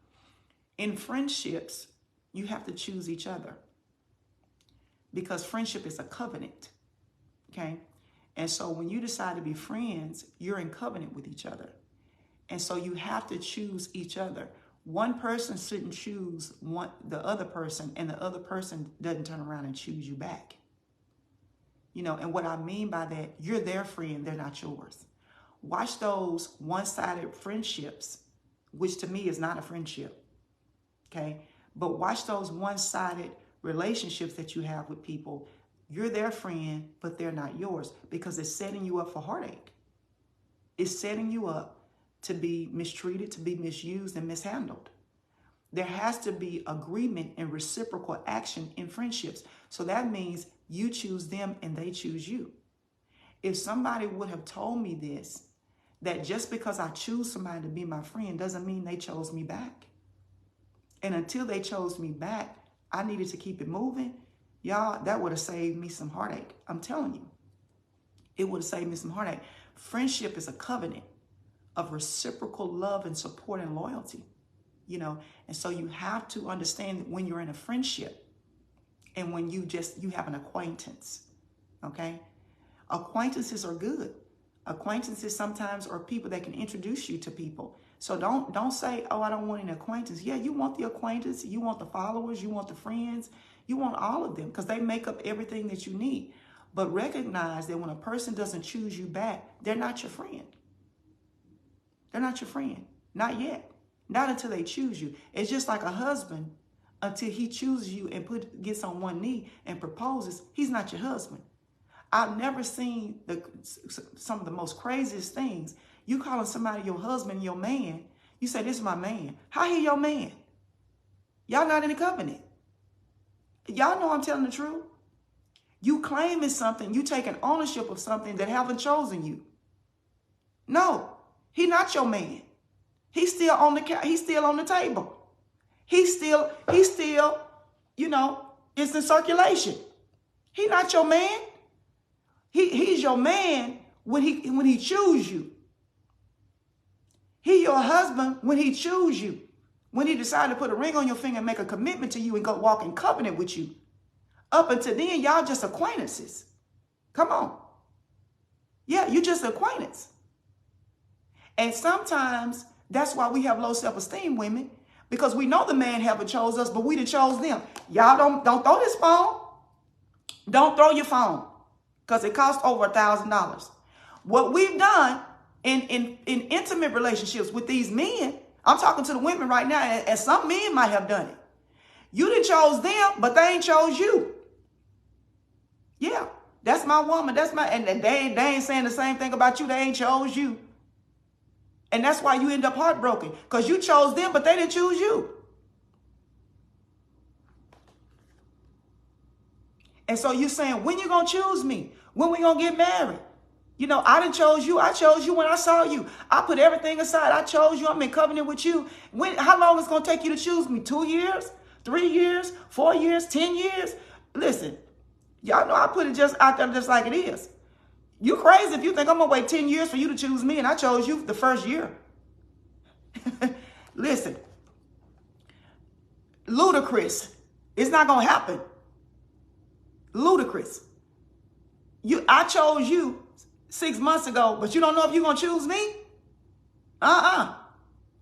In friendships, you have to choose each other because friendship is a covenant, okay? And so when you decide to be friends, you're in covenant with each other. And so you have to choose each other. One person shouldn't choose the other person, and the other person doesn't turn around and choose you back. You know, and what I mean by that, you're their friend, they're not yours. Watch those one-sided friendships, which to me is not a friendship, okay? But watch those one-sided relationships that you have with people. You're their friend, but they're not yours because it's setting you up for heartache. It's setting you up to be mistreated, to be misused and mishandled. There has to be agreement and reciprocal action in friendships. So that means you choose them and they choose you. If somebody would have told me this, that just because I choose somebody to be my friend doesn't mean they chose me back. And until they chose me back, I needed to keep it moving. Y'all, that would have saved me some heartache. I'm telling you, it would have saved me some heartache. Friendship is a covenant of reciprocal love and support and loyalty, you know. And so you have to understand that when you're in a friendship and when you have an acquaintance, okay? Acquaintances are good. Acquaintances sometimes are people that can introduce you to people. So don't say, oh, I don't want an acquaintance. Yeah, you want the acquaintance, you want the followers, you want the friends, you want all of them because they make up everything that you need. But recognize that when a person doesn't choose you back, they're not your friend. They're not your friend. Not yet. Not until they choose you. It's just like a husband, until he chooses you and gets on one knee and proposes, he's not your husband. I've never seen some of the most craziest things. You calling somebody your husband, your man. You say, this is my man. How he your man? Y'all not in a covenant. Y'all know I'm telling the truth. You claiming something. You taking ownership of something that haven't chosen you. No, he not your man. He's still on the table. He's still, you know, it's in circulation. He not your man. He's your man when he choose you. He your husband when he choose you. When he decide to put a ring on your finger and make a commitment to you and go walk in covenant with you. Up until then, y'all just acquaintances. Come on. Yeah, you just acquaintance. And sometimes that's why we have low self-esteem, women, because we know the man haven't chose us, but we done chose them. Y'all don't throw this phone. Don't throw your phone, because it costs over $1,000. What we've done in intimate relationships with these men, I'm talking to the women right now, and some men might have done it. You done chose them, but they ain't chose you. Yeah, that's my woman. That's my, and they ain't saying the same thing about you. They ain't chose you. And that's why you end up heartbroken, because you chose them, but they didn't choose you. And so you're saying, when you going to choose me? When we going to get married? You know, I done chose you. I chose you when I saw you. I put everything aside. I chose you. I'm in covenant with you. How long is it going to take you to choose me? 2 years? 3 years? 4 years? 10 years? Listen, y'all know I put it just out there just like it is. You crazy if you think I'm going to wait 10 years for you to choose me and I chose you the first year. Listen, ludicrous. It's not going to happen. Ludicrous. I chose you 6 months ago, but you don't know if you're going to choose me?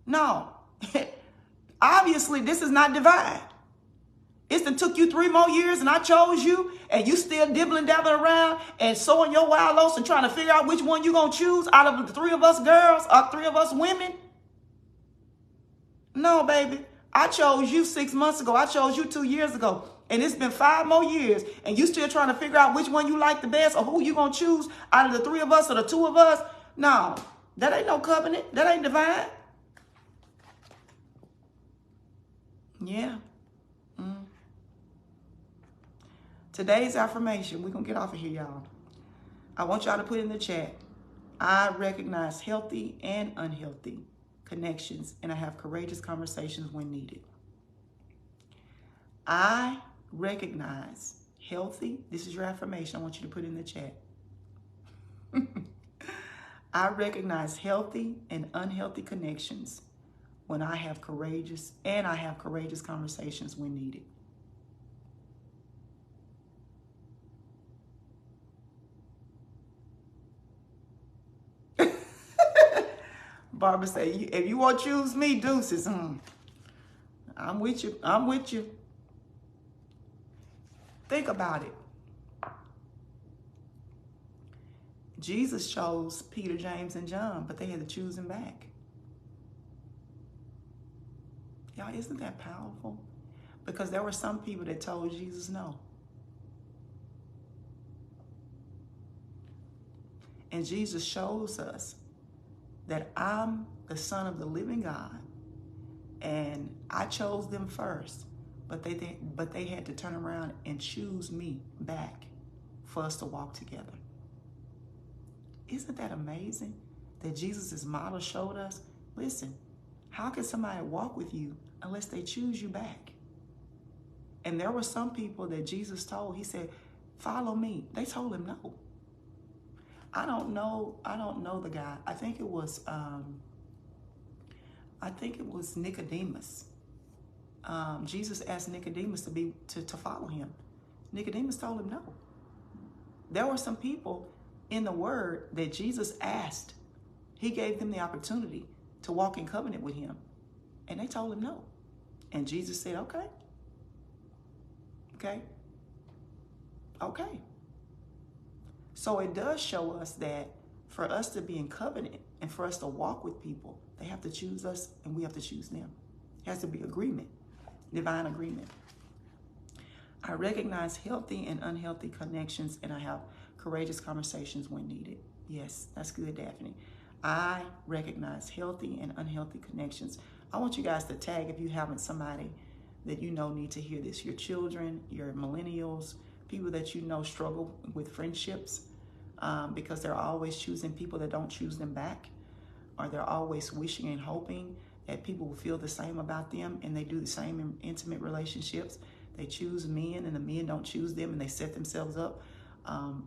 No. Obviously, this is not divine. It's done took you 3 more years and I chose you and you still dibbling, dabbling around and sowing your wild oats and trying to figure out which one you're going to choose out of the 3 of us girls or 3 of us women? No, baby. I chose you 6 months ago. I chose you 2 years ago. And it's been 5 more years and you still trying to figure out which one you like the best or who you going to choose out of the 3 of us or the 2 of us. No, that ain't no covenant. That ain't divine. Yeah. Today's affirmation, we're going to get off of here, y'all. I want y'all to put in the chat, I recognize healthy and unhealthy connections, and I have courageous conversations when needed. I recognize healthy, this is your affirmation, I want you to put in the chat. I recognize healthy and unhealthy connections when I have courageous conversations when needed. Barbara say, if you want to choose me, deuces. I'm with you. I'm with you. Think about it. Jesus chose Peter, James, and John, but they had to choose him back. Y'all, isn't that powerful? Because there were some people that told Jesus no. And Jesus shows us that I'm the Son of the living God, and I chose them first, but they had to turn around and choose me back for us to walk together. Isn't that amazing that Jesus' model showed us? Listen, how can somebody walk with you unless they choose you back? And there were some people that Jesus told, he said, follow me. They told him no. I don't know the guy. I think it was Nicodemus. Jesus asked Nicodemus to follow him. Nicodemus told him no. There were some people in the word that Jesus asked. He gave them the opportunity to walk in covenant with him, and they told him no. And Jesus said, okay. So it does show us that for us to be in covenant and for us to walk with people, they have to choose us and we have to choose them. It has to be agreement, divine agreement. I recognize healthy and unhealthy connections, and I have courageous conversations when needed. Yes, that's good, Daphne. I recognize healthy and unhealthy connections. I want you guys to tag, if you haven't, somebody that you know need to hear this. Your children, your millennials, people that you know struggle with friendships because they're always choosing people that don't choose them back, or they're always wishing and hoping that people will feel the same about them, and they do the same in intimate relationships. They choose men and the men don't choose them, and they set themselves up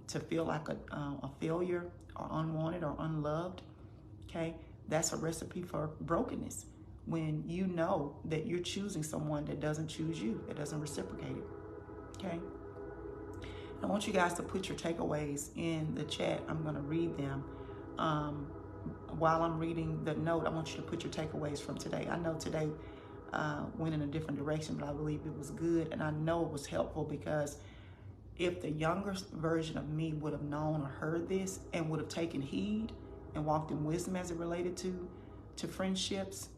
to feel like a failure or unwanted or unloved. Okay, that's a recipe for brokenness when you know that you're choosing someone that doesn't choose you, that doesn't reciprocate it. Okay. I want you guys to put your takeaways in the chat. I'm going to read them. While I'm reading the note, I want you to put your takeaways from today. I know today went in a different direction, but I believe it was good. And I know it was helpful, because if the younger version of me would have known or heard this and would have taken heed and walked in wisdom as it related to friendships,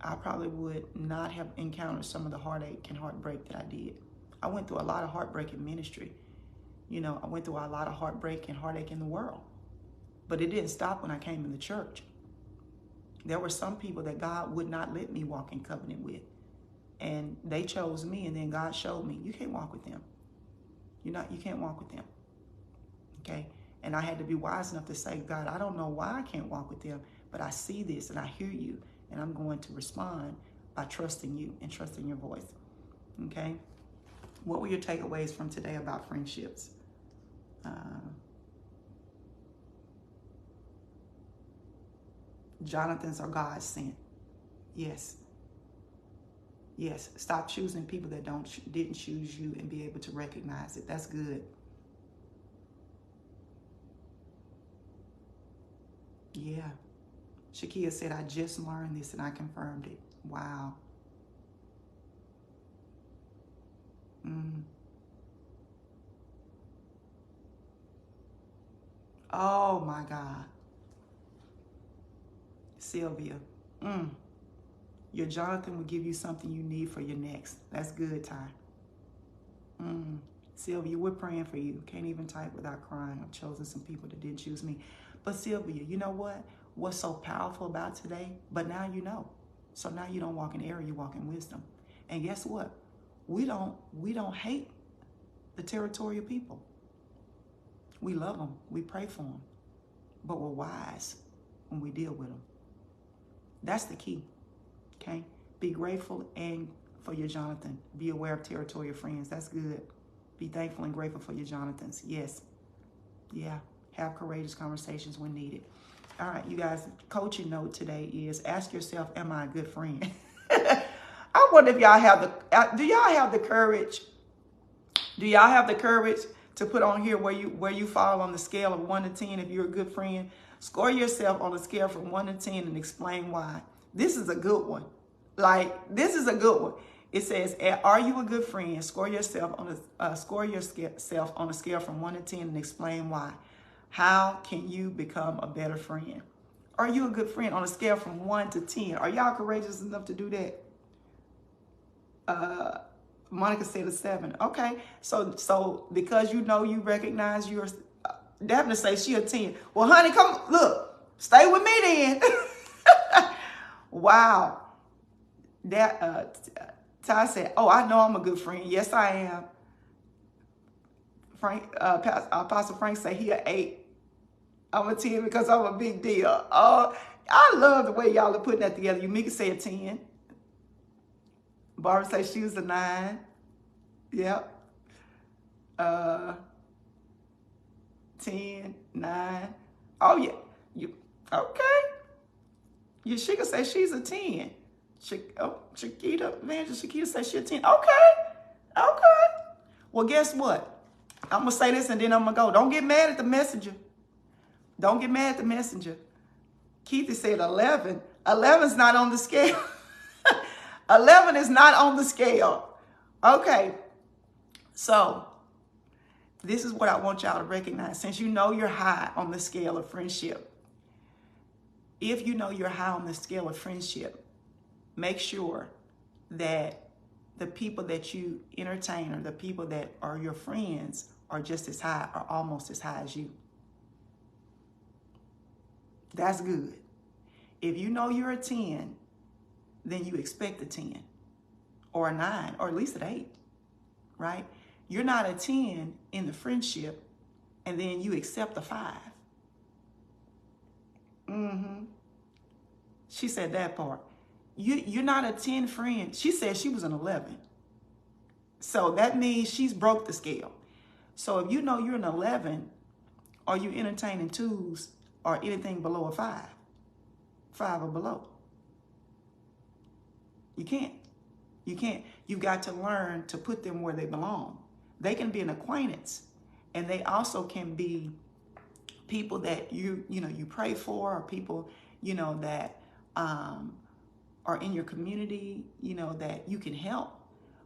I probably would not have encountered some of the heartache and heartbreak that I did. I went through a lot of heartbreak in ministry. You know, I went through a lot of heartbreak and heartache in the world. But it didn't stop when I came in the church. There were some people that God would not let me walk in covenant with. And they chose me, and then God showed me, you can't walk with them. You can't walk with them. Okay? And I had to be wise enough to say, God, I don't know why I can't walk with them, but I see this and I hear you, and I'm going to respond by trusting you and trusting your voice. Okay? What were your takeaways from today about friendships? Jonathans are God sent. Yes. Yes. Stop choosing people that didn't choose you, and be able to recognize it. That's good. Yeah. Shakia said, I just learned this and I confirmed it. Wow. Oh my God. Sylvia. Your Jonathan will give you something you need for your next. That's good, Ty. Sylvia, we're praying for you. Can't even type without crying. I've chosen some people that didn't choose me. But Sylvia, you know what? What's so powerful about today? But now you know. So now you don't walk in error, you walk in wisdom. And guess what? We don't hate the territorial people. We love them. We pray for them. But we're wise when we deal with them. That's the key. Okay? Be grateful and for your Jonathan. Be aware of territorial friends. That's good. Be thankful and grateful for your Jonathans. Yes. Yeah. Have courageous conversations when needed. All right, you guys, coaching note today is ask yourself, am I a good friend? I wonder if y'all have do y'all have the courage? Do y'all have the courage to put on here where you fall on the scale of 1 to 10 if you're a good friend? Score yourself on a scale from 1 to 10 and explain why. This is a good one. This is a good one. It says, are you a good friend? Score yourself on a scale from 1 to 10 and explain why. How can you become a better friend? Are you a good friend on a scale from 1 to 10? Are y'all courageous enough to do that? Monica said a 7. Okay, so because you recognize you're, Daphne say she a 10. Well, honey, come look, stay with me then. Wow. That Ty said, oh, I know I'm a good friend. Yes, I am. Apostle Frank said he an 8. I'm a 10 because I'm a big deal. Oh, I love the way y'all are putting that together. Yumika say a 10. Barbara said she was a 9. Yep. 10, 9. Oh, yeah. Okay. Yashika says she's a 10. Shakita says she's a 10. Okay. Well, guess what? I'm going to say this and then I'm going to go. Don't get mad at the messenger. Don't get mad at the messenger. Keithy said 11. 11's not on the scale. 11 is not on the scale. Okay. So this is what I want y'all to recognize. Since you know you're high on the scale of friendship, if you know you're high on the scale of friendship, make sure that the people that you entertain or the people that are your friends are just as high or almost as high as you. That's good. If you know you're a 10, then you expect a 10 or a 9 or at least an 8, right? You're not a 10 in the friendship and then you accept a 5. She said that part. You're not a 10 friend. She said she was an 11. So that means she's broke the scale. So if you know you're an 11, are you entertaining 2s or anything below a 5? 5 or below. You can't. You can't. You've got to learn to put them where they belong. They can be an acquaintance, and they also can be people that you pray for, or people that are in your community, that you can help.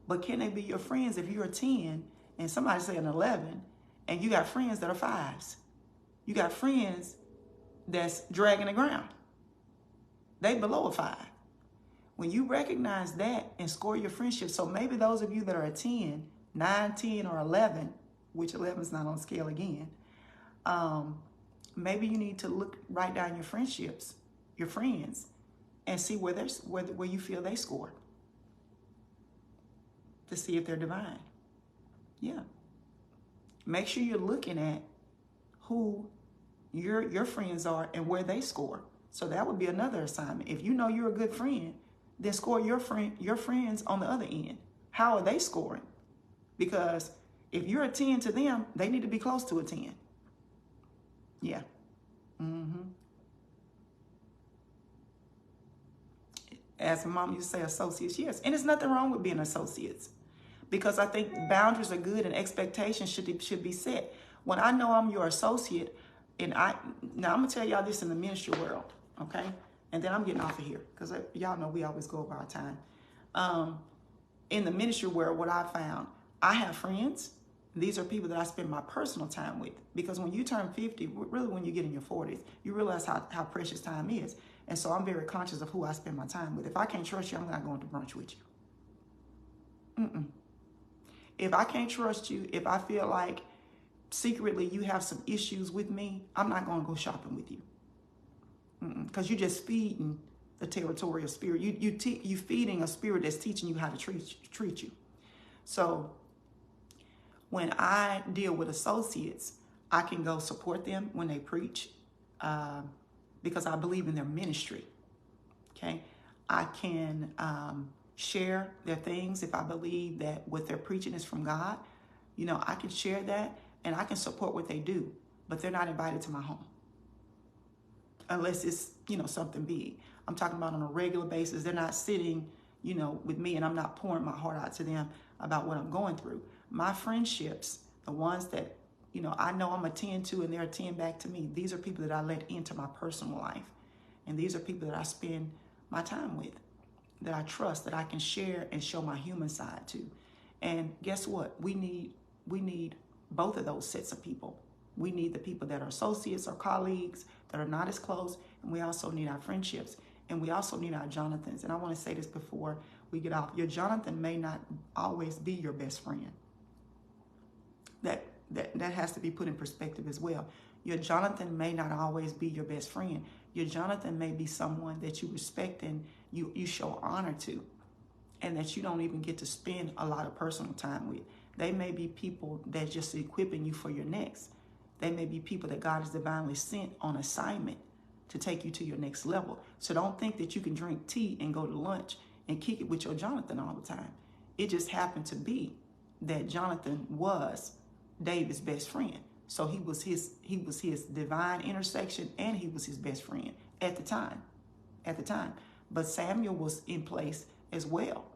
But can they be your friends if you're a 10 and somebody's saying 11, and you got friends that are 5s? You got friends that's dragging the ground. They below a 5. When you recognize that and score your friendship, so maybe those of you that are a 10, 9, 10, or 11, which 11 is not on scale again, maybe you need to write down your friendships, your friends, and see where you feel they score, to see if they're divine. Yeah. Make sure you're looking at who your friends are and where they score. So that would be another assignment. If you know you're a good friend, then score your friends on the other end. How are they scoring? Because if you're a 10 to them, they need to be close to a 10. Yeah. As mom used to say, associates, yes. And there's nothing wrong with being associates, because I think boundaries are good and expectations should be set. When I know I'm your associate, and now I'm gonna tell y'all this in the ministry world, okay? And then I'm getting off of here, because y'all know we always go over our time. In the ministry world, what I found, I have friends. These are people that I spend my personal time with, because when you turn 50, really when you get in your 40s, you realize how precious time is. And so I'm very conscious of who I spend my time with. If I can't trust you, I'm not going to brunch with you. If I can't trust you, if I feel like secretly you have some issues with me, I'm not going to go shopping with you. Because you're just feeding the territorial spirit. You feeding a spirit that's teaching you how to treat you. So when I deal with associates, I can go support them when they preach, because I believe in their ministry. Okay, I can share their things if I believe that what they're preaching is from God. I can share that, and I can support what they do, but they're not invited to my home unless it's something big. I'm talking about on a regular basis. They're not sitting with me, and I'm not pouring my heart out to them about what I'm going through. My friendships, the ones that I know I'm a 10 to, and they're a 10 back to me, these are people that I let into my personal life, and these are people that I spend my time with, that I trust, that I can share and show my human side to. And guess what? We need both of those sets of people. We need the people that are associates or colleagues that are not as close, and we also need our friendships, and we also need our Jonathans. And I want to say this before we get off. Your Jonathan may not always be your best friend. That has to be put in perspective as well. Your Jonathan may not always be your best friend. Your Jonathan may be someone that you respect and you show honor to, and that you don't even get to spend a lot of personal time with. They may be people that just equipping you for your next. They may be people that God has divinely sent on assignment to take you to your next level. So don't think that you can drink tea and go to lunch and kick it with your Jonathan all the time. It just happened to be that Jonathan was David's best friend. So he was his divine intersection, and he was his best friend at the time. But Samuel was in place as well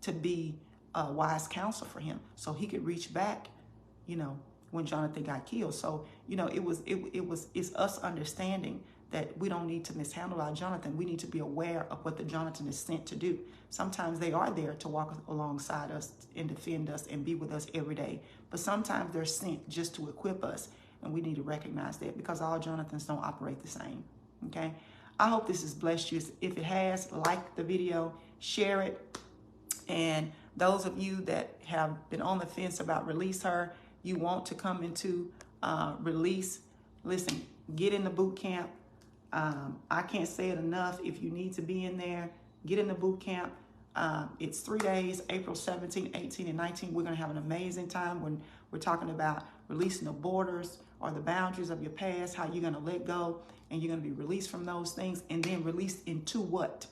to be a wise counsel for him, so he could reach back, when Jonathan got killed. So, it's us understanding that we don't need to mishandle our Jonathan. We need to be aware of what the Jonathan is sent to do. Sometimes they are there to walk alongside us and defend us and be with us every day. But sometimes they're sent just to equip us, and we need to recognize that, because all Jonathans don't operate the same. Okay? I hope this has blessed you. If it has, like the video, share it. And those of you that have been on the fence about release her, you want to come into release, listen, get in the boot camp. I can't say it enough. If you need to be in there, get in the boot camp. It's 3 days, April 17, 18, and 19. We're going to have an amazing time when we're talking about releasing the borders or the boundaries of your past, how you're going to let go, and you're going to be released from those things, and then released into what?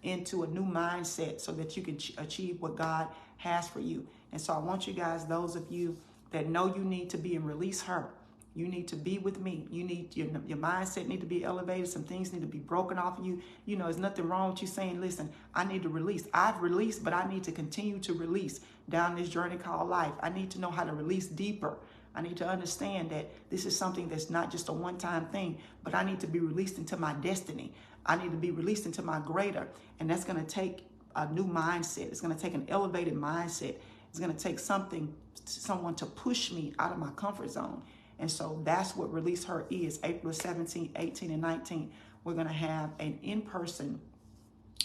Into a new mindset, so that you can achieve what God has for you. And so I want you guys, those of you that know you need to be in release her, You need to be with me. You need your mindset need to be elevated. Some things need to be broken off of you. You know, there's nothing wrong with you saying, listen, I need to release. I've released, but I need to continue to release down this journey called life. I need to know how to release deeper. I need to understand that this is something that's not just a one-time thing, but I need to be released into my destiny. I need to be released into my greater. And that's going to take a new mindset. It's going to take an elevated mindset. It's going to take someone to push me out of my comfort zone. And so that's what Release Her is. April 17, 18, and 19, we're going to have an in-person,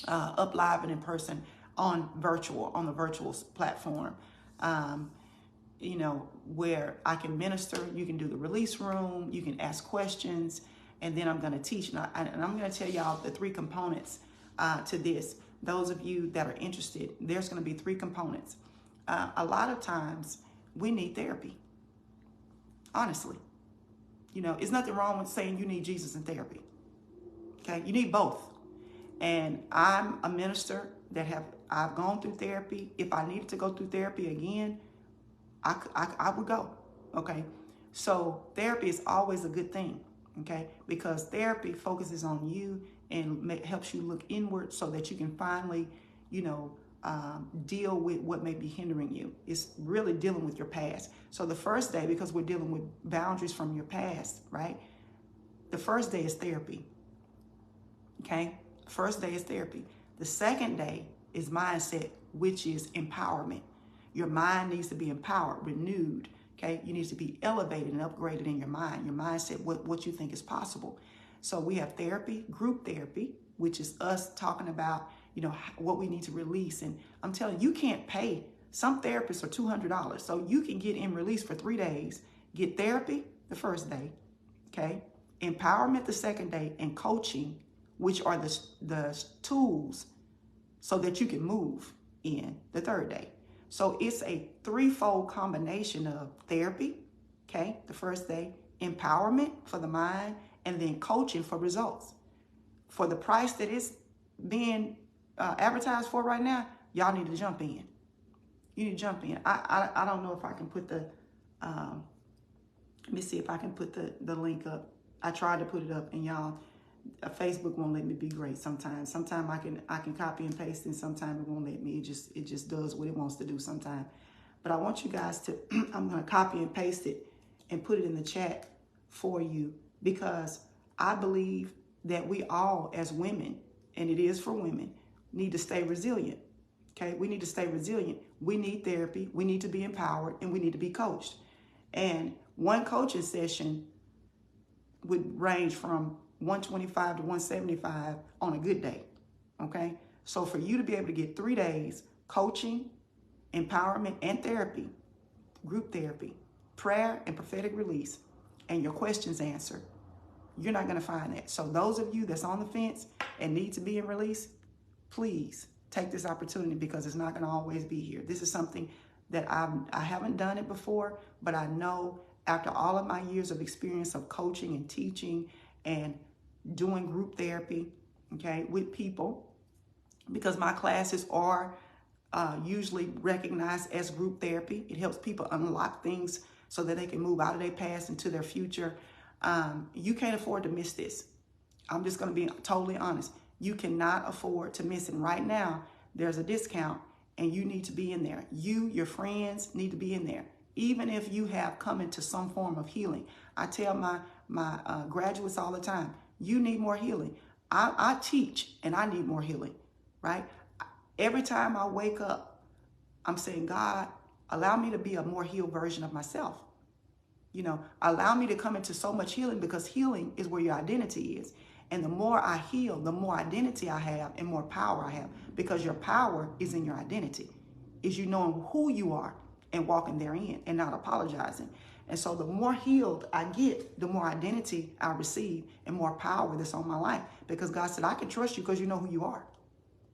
up live and in person on the Virtuous platform, you know, where I can minister. You can do the release room. You can ask questions. And then I'm going to teach. And I'm going to tell y'all the 3 components to this. Those of you that are interested, there's going to be 3 components. A lot of times we need therapy. Honestly, you know, it's nothing wrong with saying you need Jesus in therapy. Okay, you need both. And I'm a minister that I've gone through therapy. If I needed to go through therapy again, I would go. Okay, so therapy is always a good thing. Okay, because therapy focuses on you and helps you look inward so that you can finally, you know, deal with what may be hindering you. It's really dealing with your past. So the first day, because we're dealing with boundaries from your past, right? The first day is therapy. Okay? First day is therapy. The second day is mindset, which is empowerment. Your mind needs to be empowered, renewed. Okay? You need to be elevated and upgraded in your mind, your mindset, what you think is possible. So we have therapy, group therapy, which is us talking about, you know, what we need to release. And I'm telling you, you can't pay. Some therapists are $200. So you can get in release for 3 days, get therapy the first day, okay? Empowerment the second day, and coaching, which are the tools so that you can move in the third day. So it's a 3-fold combination of therapy, okay, the first day, empowerment for the mind, and then coaching for results. For the price that it's being advertised for right now, y'all need to jump in. You need to jump in. I don't know if I can put the, let me see if I can put the link up. I tried to put it up, and y'all, Facebook won't let me be great sometimes. Sometimes I can copy and paste, and sometimes it won't let me. It just does what it wants to do sometimes. But I want you guys to, I'm going to copy and paste it and put it in the chat for you, because I believe that we all, as women, and it is for women, need to stay resilient. Okay, we need to stay resilient. We need therapy. We need to be empowered, and we need to be coached. And one coaching session would range from $125 to $175 on a good day. Okay, so for you to be able to get 3 days coaching, empowerment, and therapy, group therapy, prayer and prophetic release, and your questions answered, you're not going to find that. So those of you that's on the fence and need to be in release, please take this opportunity, because it's not going to always be here. This is something that I haven't done it before, but I know after all of my years of experience of coaching and teaching and doing group therapy, okay, with people, because my classes are usually recognized as group therapy. It helps people unlock things so that they can move out of their past into their future. You can't afford to miss this. I'm just going to be totally honest. You cannot afford to miss it. Right now, there's a discount, and you need to be in there. You, your friends need to be in there. Even if you have come into some form of healing. I tell my graduates all the time, you need more healing. I teach, and I need more healing, right? Every time I wake up, I'm saying, God, allow me to be a more healed version of myself. You know, allow me to come into so much healing, because healing is where your identity is. And the more I heal, the more identity I have and more power I have, because your power is in your identity, is you knowing who you are and walking therein and not apologizing. And so the more healed I get, the more identity I receive and more power that's on my life, because God said, I can trust you because you know who you are.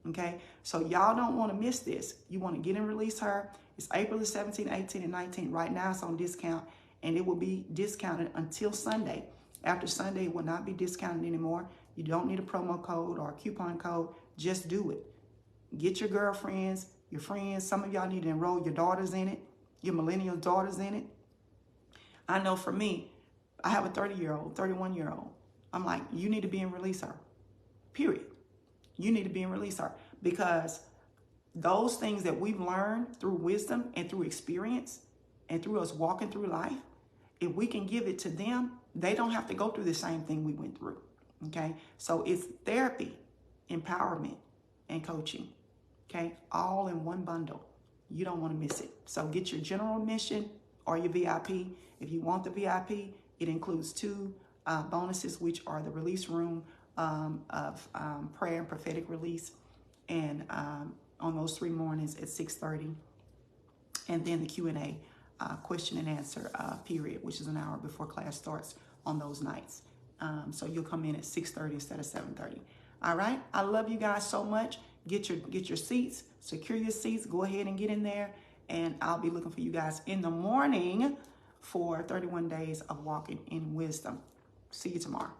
Okay, so y'all don't want to miss this. You want to get and release her. It's April the 17th, 18th, and 19th. Right now it's on discount, and it will be discounted until Sunday. After Sunday, it will not be discounted anymore. You don't need a promo code or a coupon code. Just do it. Get your girlfriends, your friends. Some of y'all need to enroll your daughters in it, your millennial daughters in it. I know for me, I have a 30-year-old, 31-year-old. I'm like, you need to be in Release Her. Period. You need to be in Release Her, because those things that we've learned through wisdom and through experience and through us walking through life, if we can give it to them, they don't have to go through the same thing we went through. Okay? So it's therapy, empowerment, and coaching. Okay? All in one bundle. You don't want to miss it. So get your general admission or your VIP. If you want the VIP, it includes 2 bonuses, which are the release room of prayer and prophetic release, and on those 3 mornings at 6:30, and then the Q&A question and answer period, which is an hour before class starts on those nights. So you'll come in at 6:30 instead of 7:30. All right. I love you guys so much. Get your seats, secure your seats. Go ahead and get in there, and I'll be looking for you guys in the morning for 31 days of walking in wisdom. See you tomorrow.